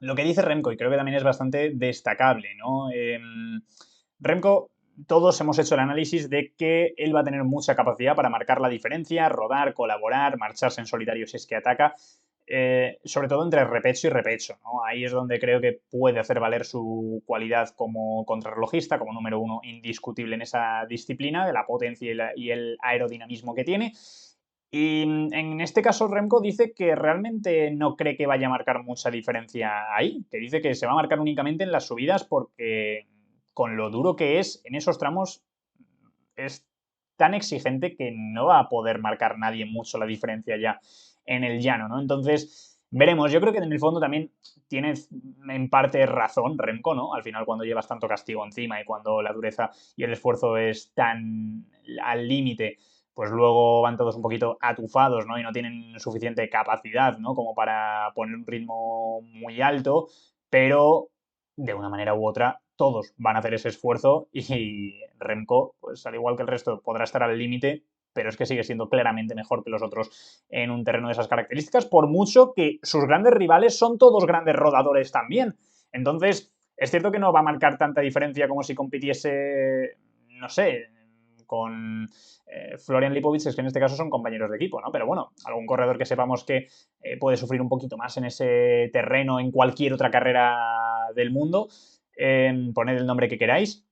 lo que dice Remco, y creo que también es bastante destacable, ¿no? Remco, todos hemos hecho el análisis de que él va a tener mucha capacidad para marcar la diferencia, rodar, colaborar, marcharse en solitario si es que ataca, sobre todo entre repecho y repecho, ¿no? Ahí es donde creo que puede hacer valer su cualidad como contrarrelojista, como número uno indiscutible en esa disciplina, de la potencia y el aerodinamismo que tiene. Y en este caso Remco dice que realmente no cree que vaya a marcar mucha diferencia ahí, que dice que se va a marcar únicamente en las subidas porque con lo duro que es en esos tramos es tan exigente que no va a poder marcar nadie mucho la diferencia ya en el llano, ¿no? Entonces, veremos. Yo creo que en el fondo también tiene en parte razón Remco, ¿no? Al final, cuando llevas tanto castigo encima y cuando la dureza y el esfuerzo es tan al límite, pues luego van todos un poquito atufados, ¿no? Y no tienen suficiente capacidad, ¿no? Como para poner un ritmo muy alto, pero de una manera u otra todos van a hacer ese esfuerzo y Remco, pues al igual que el resto, podrá estar al límite, pero es que sigue siendo claramente mejor que los otros en un terreno de esas características, por mucho que sus grandes rivales son todos grandes rodadores también. Entonces, es cierto que no va a marcar tanta diferencia como si compitiese, no sé, con Florian Lipovic, es que en este caso son compañeros de equipo, ¿no? Pero bueno, algún corredor que sepamos que puede sufrir un poquito más en ese terreno en cualquier otra carrera del mundo, poned el nombre que queráis,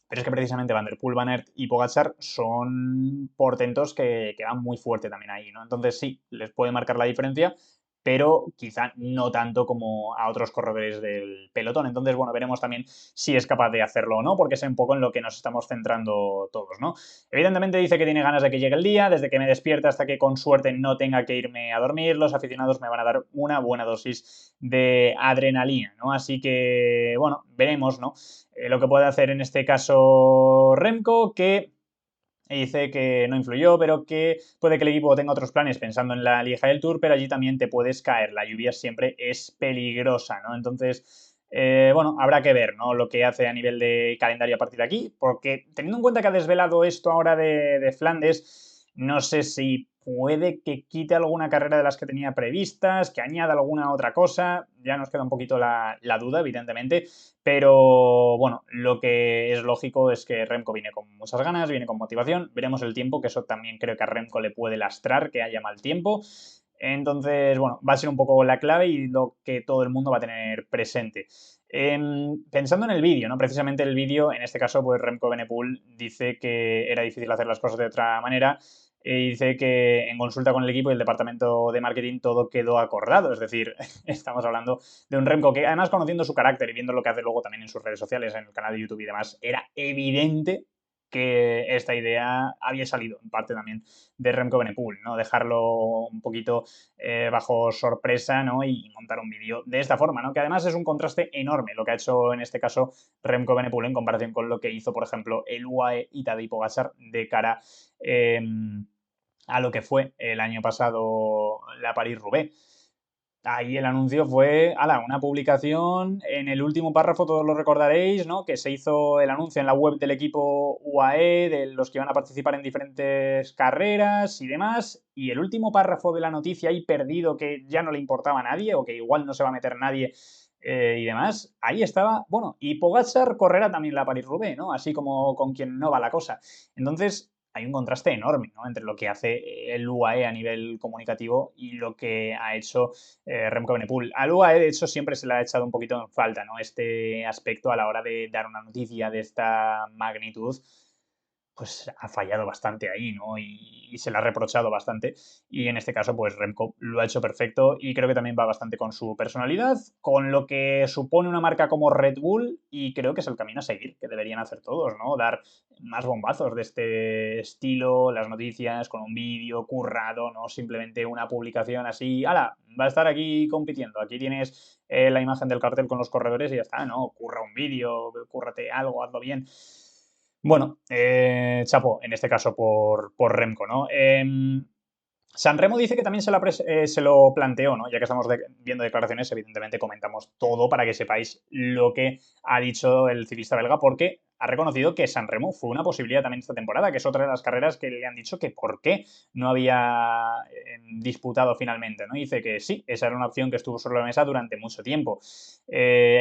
pero es que precisamente Van der Poel, Van Aert y Pogačar son portentos que van muy fuerte también ahí, ¿no? Entonces sí, les puede marcar la diferencia, pero quizá no tanto como a otros corredores del pelotón. Entonces, bueno, veremos también si es capaz de hacerlo o no, porque es un poco en lo que nos estamos centrando todos, ¿no? Evidentemente dice que tiene ganas de que llegue el día, desde que me despierte hasta que con suerte no tenga que irme a dormir, los aficionados me van a dar una buena dosis de adrenalina, ¿no? Así que, bueno, veremos, ¿no? Lo que puede hacer en este caso Remco, que dice que no influyó, pero que puede que el equipo tenga otros planes pensando en la Lieja del Tour, pero allí también te puedes caer. La lluvia siempre es peligrosa, ¿no? Entonces, bueno, habrá que ver, ¿no? Lo que hace a nivel de calendario a partir de aquí, porque teniendo en cuenta que ha desvelado esto ahora de Flandes, no sé si puede que quite alguna carrera de las que tenía previstas, que añada alguna otra cosa, ya nos queda un poquito la duda, evidentemente, pero bueno, lo que es lógico es que Remco viene con muchas ganas, viene con motivación. Veremos el tiempo, que eso también creo que a Remco le puede lastrar, que haya mal tiempo. Entonces, bueno, va a ser un poco la clave y lo que todo el mundo va a tener presente. Pensando en el vídeo, ¿no? Precisamente el vídeo, en este caso, pues Remco Evenepoel dice que era difícil hacer las cosas de otra manera y dice que en consulta con el equipo y el departamento de marketing todo quedó acordado. Es decir, estamos hablando de un Remco que, además, conociendo su carácter y viendo lo que hace luego también en sus redes sociales, en el canal de YouTube y demás, era evidente que esta idea había salido en parte también de Remco Evenepoel, ¿no? Dejarlo un poquito bajo sorpresa, ¿no? Y montar un vídeo de esta forma, ¿no? Que además es un contraste enorme lo que ha hecho en este caso Remco Evenepoel en comparación con lo que hizo, por ejemplo, el UAE y Tadej Pogačar de cara a lo que fue el año pasado la París-Roubaix. Ahí el anuncio fue, una publicación en el último párrafo, todos lo recordaréis, ¿no? Que se hizo el anuncio en la web del equipo UAE, de los que iban a participar en diferentes carreras y demás, y el último párrafo de la noticia ahí perdido que ya no le importaba a nadie o que igual no se va a meter nadie y demás, ahí estaba, bueno, y Pogačar correrá también la París-Roubaix, ¿no? Así como con quien no va la cosa. Entonces, hay un contraste enorme, ¿no? Entre lo que hace el UAE a nivel comunicativo y lo que ha hecho Remco Evenepoel. Al UAE, de hecho, siempre se le ha echado un poquito en falta, ¿no? Este aspecto a la hora de dar una noticia de esta magnitud, pues ha fallado bastante ahí, ¿no? Y se le ha reprochado bastante. Y en este caso, pues Remco lo ha hecho perfecto y creo que también va bastante con su personalidad, con lo que supone una marca como Red Bull y creo que es el camino a seguir, que deberían hacer todos, ¿no? Dar más bombazos de este estilo, las noticias, con un vídeo currado, no simplemente una publicación así, ¡hala! Va a estar aquí compitiendo, aquí tienes la imagen del cartel con los corredores y ya está, ¿no? Curra un vídeo, cúrrate algo, hazlo bien. Bueno, chapo, en este caso por Remco, ¿no? Sanremo dice que también se lo planteó, ¿no? Ya que estamos viendo declaraciones, evidentemente comentamos todo para que sepáis lo que ha dicho el ciclista belga, porque ha reconocido que Sanremo fue una posibilidad también esta temporada, que es otra de las carreras que le han dicho que por qué no había disputado finalmente, ¿no? Dice que sí, esa era una opción que estuvo sobre la mesa durante mucho tiempo.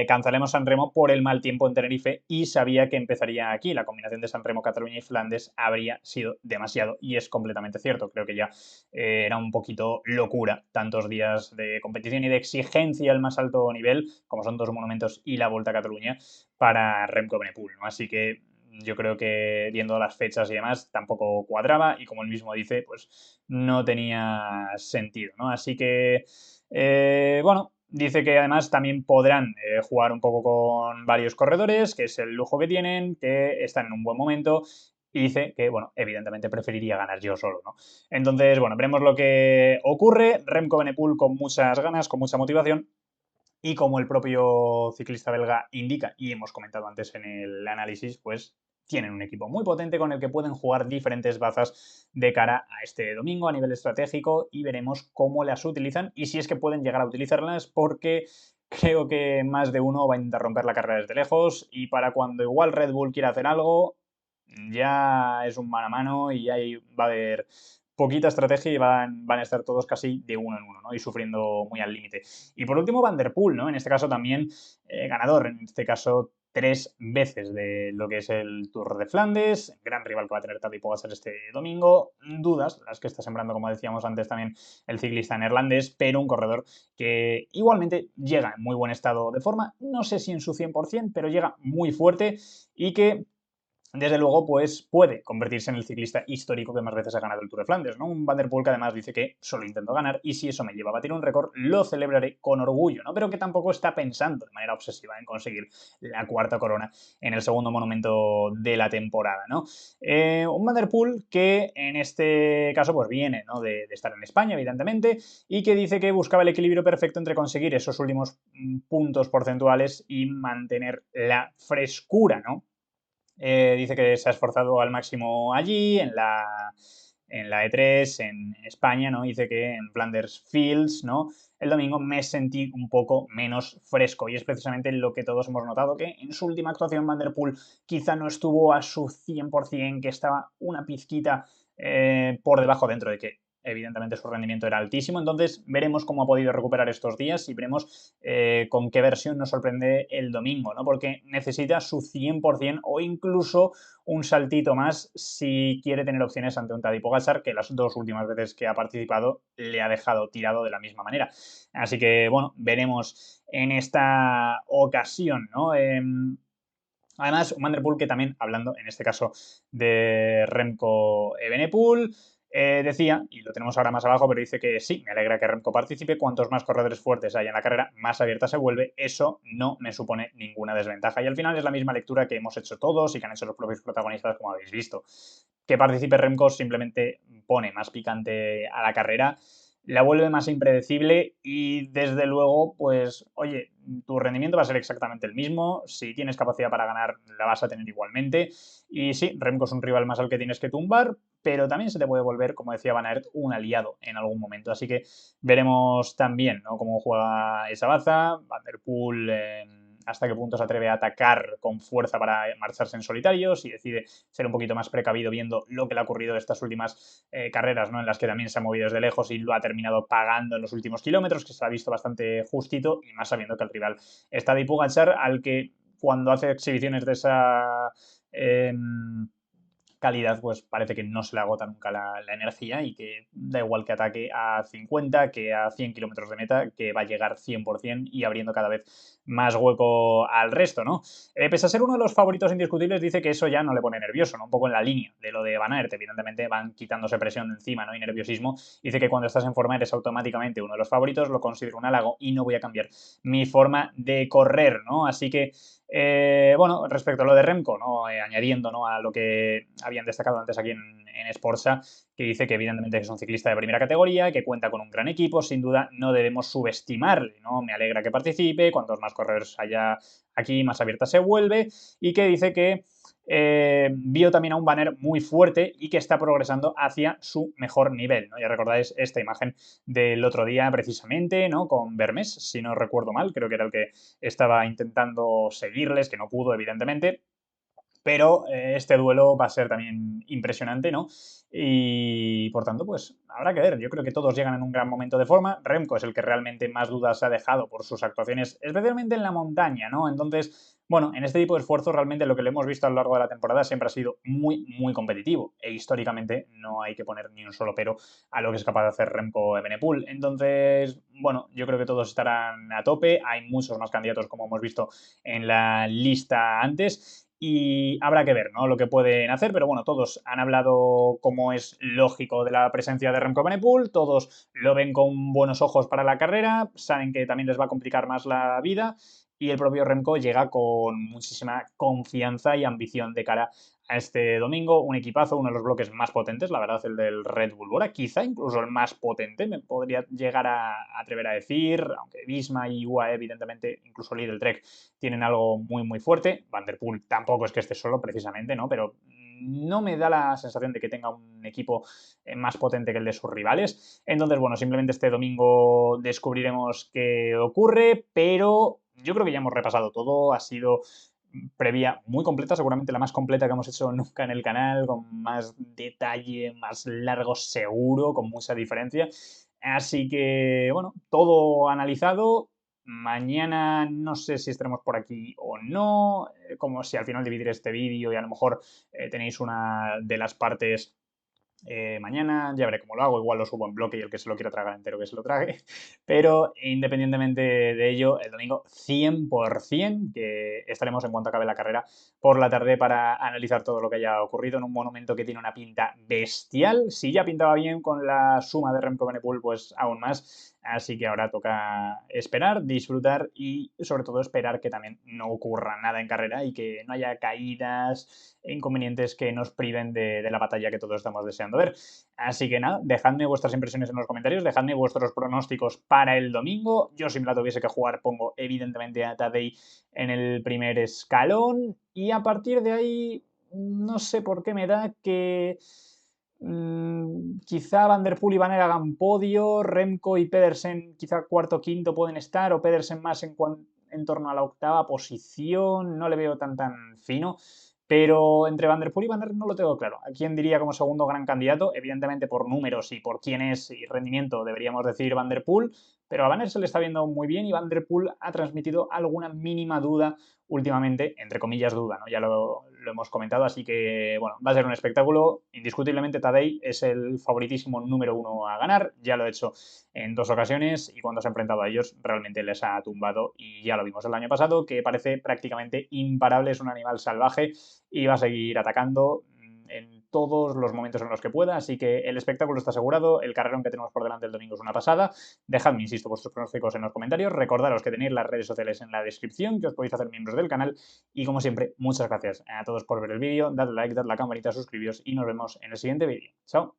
Cancelemos Sanremo por el mal tiempo en Tenerife y sabía que empezaría aquí. La combinación de Sanremo, Cataluña y Flandes habría sido demasiado y es completamente cierto. Creo que ya era un poquito locura tantos días de competición y de exigencia al más alto nivel, como son dos monumentos y la Volta a Cataluña, para Remco Evenepoel, ¿no? Así que yo creo que viendo las fechas y demás tampoco cuadraba y como él mismo dice, pues no tenía sentido, ¿no? Así que, bueno, dice que además también podrán jugar un poco con varios corredores, que es el lujo que tienen, que están en un buen momento y dice que, bueno, evidentemente preferiría ganar yo solo, ¿no? Entonces, bueno, veremos lo que ocurre. Remco Evenepoel con muchas ganas, con mucha motivación, y como el propio ciclista belga indica, y hemos comentado antes en el análisis, pues tienen un equipo muy potente con el que pueden jugar diferentes bazas de cara a este domingo a nivel estratégico, y veremos cómo las utilizan y si es que pueden llegar a utilizarlas, porque creo que más de uno va a intentar romper la carrera desde lejos, y para cuando igual Red Bull quiera hacer algo, ya es un mano a mano y ahí va a haber poquita estrategia y van a estar todos casi de uno en uno, ¿no? Y sufriendo muy al límite. Y por último, Van der Poel, ¿no? En este caso también ganador, en este caso 3 veces de lo que es el Tour de Flandes, gran rival que va a tener Tadej Pogačar este domingo, dudas, las que está sembrando, como decíamos antes también, el ciclista neerlandés, pero un corredor que igualmente llega en muy buen estado de forma, no sé si en su 100%, pero llega muy fuerte y que desde luego, pues puede convertirse en el ciclista histórico que más veces ha ganado el Tour de Flandes, ¿no? Un Van der Poel que además dice que solo intento ganar y si eso me lleva a batir un récord, lo celebraré con orgullo, ¿no? Pero que tampoco está pensando de manera obsesiva en conseguir la cuarta corona en el segundo monumento de la temporada, ¿no? Un Van der Poel que en este caso pues viene, ¿no? de estar en España, evidentemente, y que dice que buscaba el equilibrio perfecto entre conseguir esos últimos puntos porcentuales y mantener la frescura, ¿no? Dice que se ha esforzado al máximo allí, en la E3, en España, ¿no? Dice que en Flanders Fields, ¿no? El domingo me sentí un poco menos fresco y es precisamente lo que todos hemos notado, que en su última actuación Van der Poel quizá no estuvo a su 100%, que estaba una pizquita por debajo, dentro de que evidentemente su rendimiento era altísimo. Entonces veremos cómo ha podido recuperar estos días y veremos con qué versión nos sorprende el domingo, ¿no? Porque necesita su 100% o incluso un saltito más si quiere tener opciones ante un Tadej Pogačar, que las 2 últimas veces que ha participado le ha dejado tirado de la misma manera. Así que, bueno, veremos en esta ocasión, ¿no? Además, un Van der Poel que también, hablando en este caso de Remco Evenepoel, decía, y lo tenemos ahora más abajo, pero dice que sí, me alegra que Remco participe, cuantos más corredores fuertes haya en la carrera, más abierta se vuelve, eso no me supone ninguna desventaja. Y al final es la misma lectura que hemos hecho todos y que han hecho los propios protagonistas, como habéis visto. Que participe Remco simplemente pone más picante a la carrera, la vuelve más impredecible y desde luego, pues, oye, tu rendimiento va a ser exactamente el mismo, si tienes capacidad para ganar la vas a tener igualmente y sí, Remco es un rival más al que tienes que tumbar, pero también se te puede volver, como decía Van Aert, un aliado en algún momento, así que veremos también, ¿no? Cómo juega esa baza, Van der Poel, hasta qué punto se atreve a atacar con fuerza para marcharse en solitario, si decide ser un poquito más precavido viendo lo que le ha ocurrido estas últimas carreras, ¿no? En las que también se ha movido desde lejos y lo ha terminado pagando en los últimos kilómetros, que se ha visto bastante justito, y más sabiendo que el rival está de Pogačar, al que cuando hace exhibiciones de esa calidad, pues parece que no se le agota nunca la energía y que da igual que ataque a 50, que a 100 kilómetros de meta, que va a llegar 100% y abriendo cada vez más hueco al resto, ¿no? Pese a ser uno de los favoritos indiscutibles, dice que eso ya no le pone nervioso, ¿no? Un poco en la línea de lo de Van Aert, evidentemente van quitándose presión de encima, ¿no? Y nerviosismo. Dice que cuando estás en forma eres automáticamente uno de los favoritos, lo considero un halago y no voy a cambiar mi forma de correr, ¿no? Así que bueno, respecto a lo de Remco, ¿no? Añadiendo, ¿no? a lo que habían destacado antes aquí en Sportsa, que dice que evidentemente es un ciclista de primera categoría, que cuenta con un gran equipo, sin duda no debemos subestimarle, ¿no? Me alegra que participe, cuantos más corredores haya aquí, más abierta se vuelve, y que dice que vio también a un Banner muy fuerte y que está progresando hacia su mejor nivel, ¿no? Ya recordáis esta imagen del otro día precisamente, ¿no? Con Vermes, si no recuerdo mal, creo que era el que estaba intentando seguirles, que no pudo, evidentemente, pero este duelo va a ser también impresionante, ¿no? Y por tanto, pues habrá que ver. Yo creo que todos llegan en un gran momento de forma. Remco es el que realmente más dudas ha dejado por sus actuaciones, especialmente en la montaña, ¿no? Entonces, bueno, en este tipo de esfuerzos realmente lo que le hemos visto a lo largo de la temporada siempre ha sido muy, muy competitivo. E históricamente no hay que poner ni un solo pero a lo que es capaz de hacer Remco Evenepoel. Entonces, bueno, yo creo que todos estarán a tope. Hay muchos más candidatos, como hemos visto en la lista antes y habrá que ver, ¿no? Lo que pueden hacer, pero bueno, todos han hablado como es lógico de la presencia de Remco Evenepoel, todos lo ven con buenos ojos para la carrera, saben que también les va a complicar más la vida y el propio Remco llega con muchísima confianza y ambición de cara a este domingo, un equipazo, uno de los bloques más potentes, la verdad, el del Red Bull Bora, quizá incluso el más potente, me podría llegar a atrever a decir, aunque Visma y UAE, evidentemente, incluso Lidl Trek, tienen algo muy, muy fuerte. Van der Poel tampoco es que esté solo, precisamente, ¿no? Pero no me da la sensación de que tenga un equipo más potente que el de sus rivales. Entonces, bueno, simplemente este domingo descubriremos qué ocurre, pero yo creo que ya hemos repasado todo. Ha sido previa muy completa, seguramente la más completa que hemos hecho nunca en el canal, con más detalle, más largo seguro, con mucha diferencia. Así que, bueno, todo analizado. Mañana no sé si estaremos por aquí o no, como si al final dividir este vídeo y a lo mejor tenéis una de las partes mañana, ya veré cómo lo hago, igual lo subo en bloque y el que se lo quiera tragar entero que se lo trague, pero independientemente de ello, el domingo 100% que estaremos en cuanto acabe la carrera por la tarde para analizar todo lo que haya ocurrido en un monumento que tiene una pinta bestial. Si ya pintaba bien con la suma de Remco Evenepoel, pues aún más. Así que ahora toca esperar, disfrutar y sobre todo esperar que también no ocurra nada en carrera y que no haya caídas, inconvenientes que nos priven de la batalla que todos estamos deseando ver. Así que nada, dejadme vuestras impresiones en los comentarios, dejadme vuestros pronósticos para el domingo. Yo si me la tuviese que jugar pongo evidentemente a Tadej en el primer escalón y a partir de ahí no sé por qué me da que quizá Van der Poel y Van Aert hagan podio, Remco y Pedersen quizá cuarto, quinto pueden estar, o Pedersen más en torno a la octava posición, no le veo tan fino. Pero entre Van der Poel y Van Aert no lo tengo claro. ¿A quién diría como segundo gran candidato? Evidentemente por números y por quién es y rendimiento deberíamos decir Van der Poel, pero a Van Aert se le está viendo muy bien y Van der Poel ha transmitido alguna mínima duda últimamente, entre comillas duda, ¿no? Ya lo hemos comentado, así que bueno, va a ser un espectáculo. Indiscutiblemente Tadej es el favoritísimo número uno a ganar, ya lo he hecho en dos ocasiones y cuando se ha enfrentado a ellos realmente les ha tumbado y ya lo vimos el año pasado, que parece prácticamente imparable, es un animal salvaje y va a seguir atacando en todos los momentos en los que pueda, así que el espectáculo está asegurado, el carrerón que tenemos por delante el domingo es una pasada. Dejadme, insisto, vuestros pronósticos en los comentarios, recordaros que tenéis las redes sociales en la descripción, que os podéis hacer miembros del canal y como siempre, muchas gracias a todos por ver el vídeo, dadle like, dadle a la campanita, suscribíos y nos vemos en el siguiente vídeo. Chao.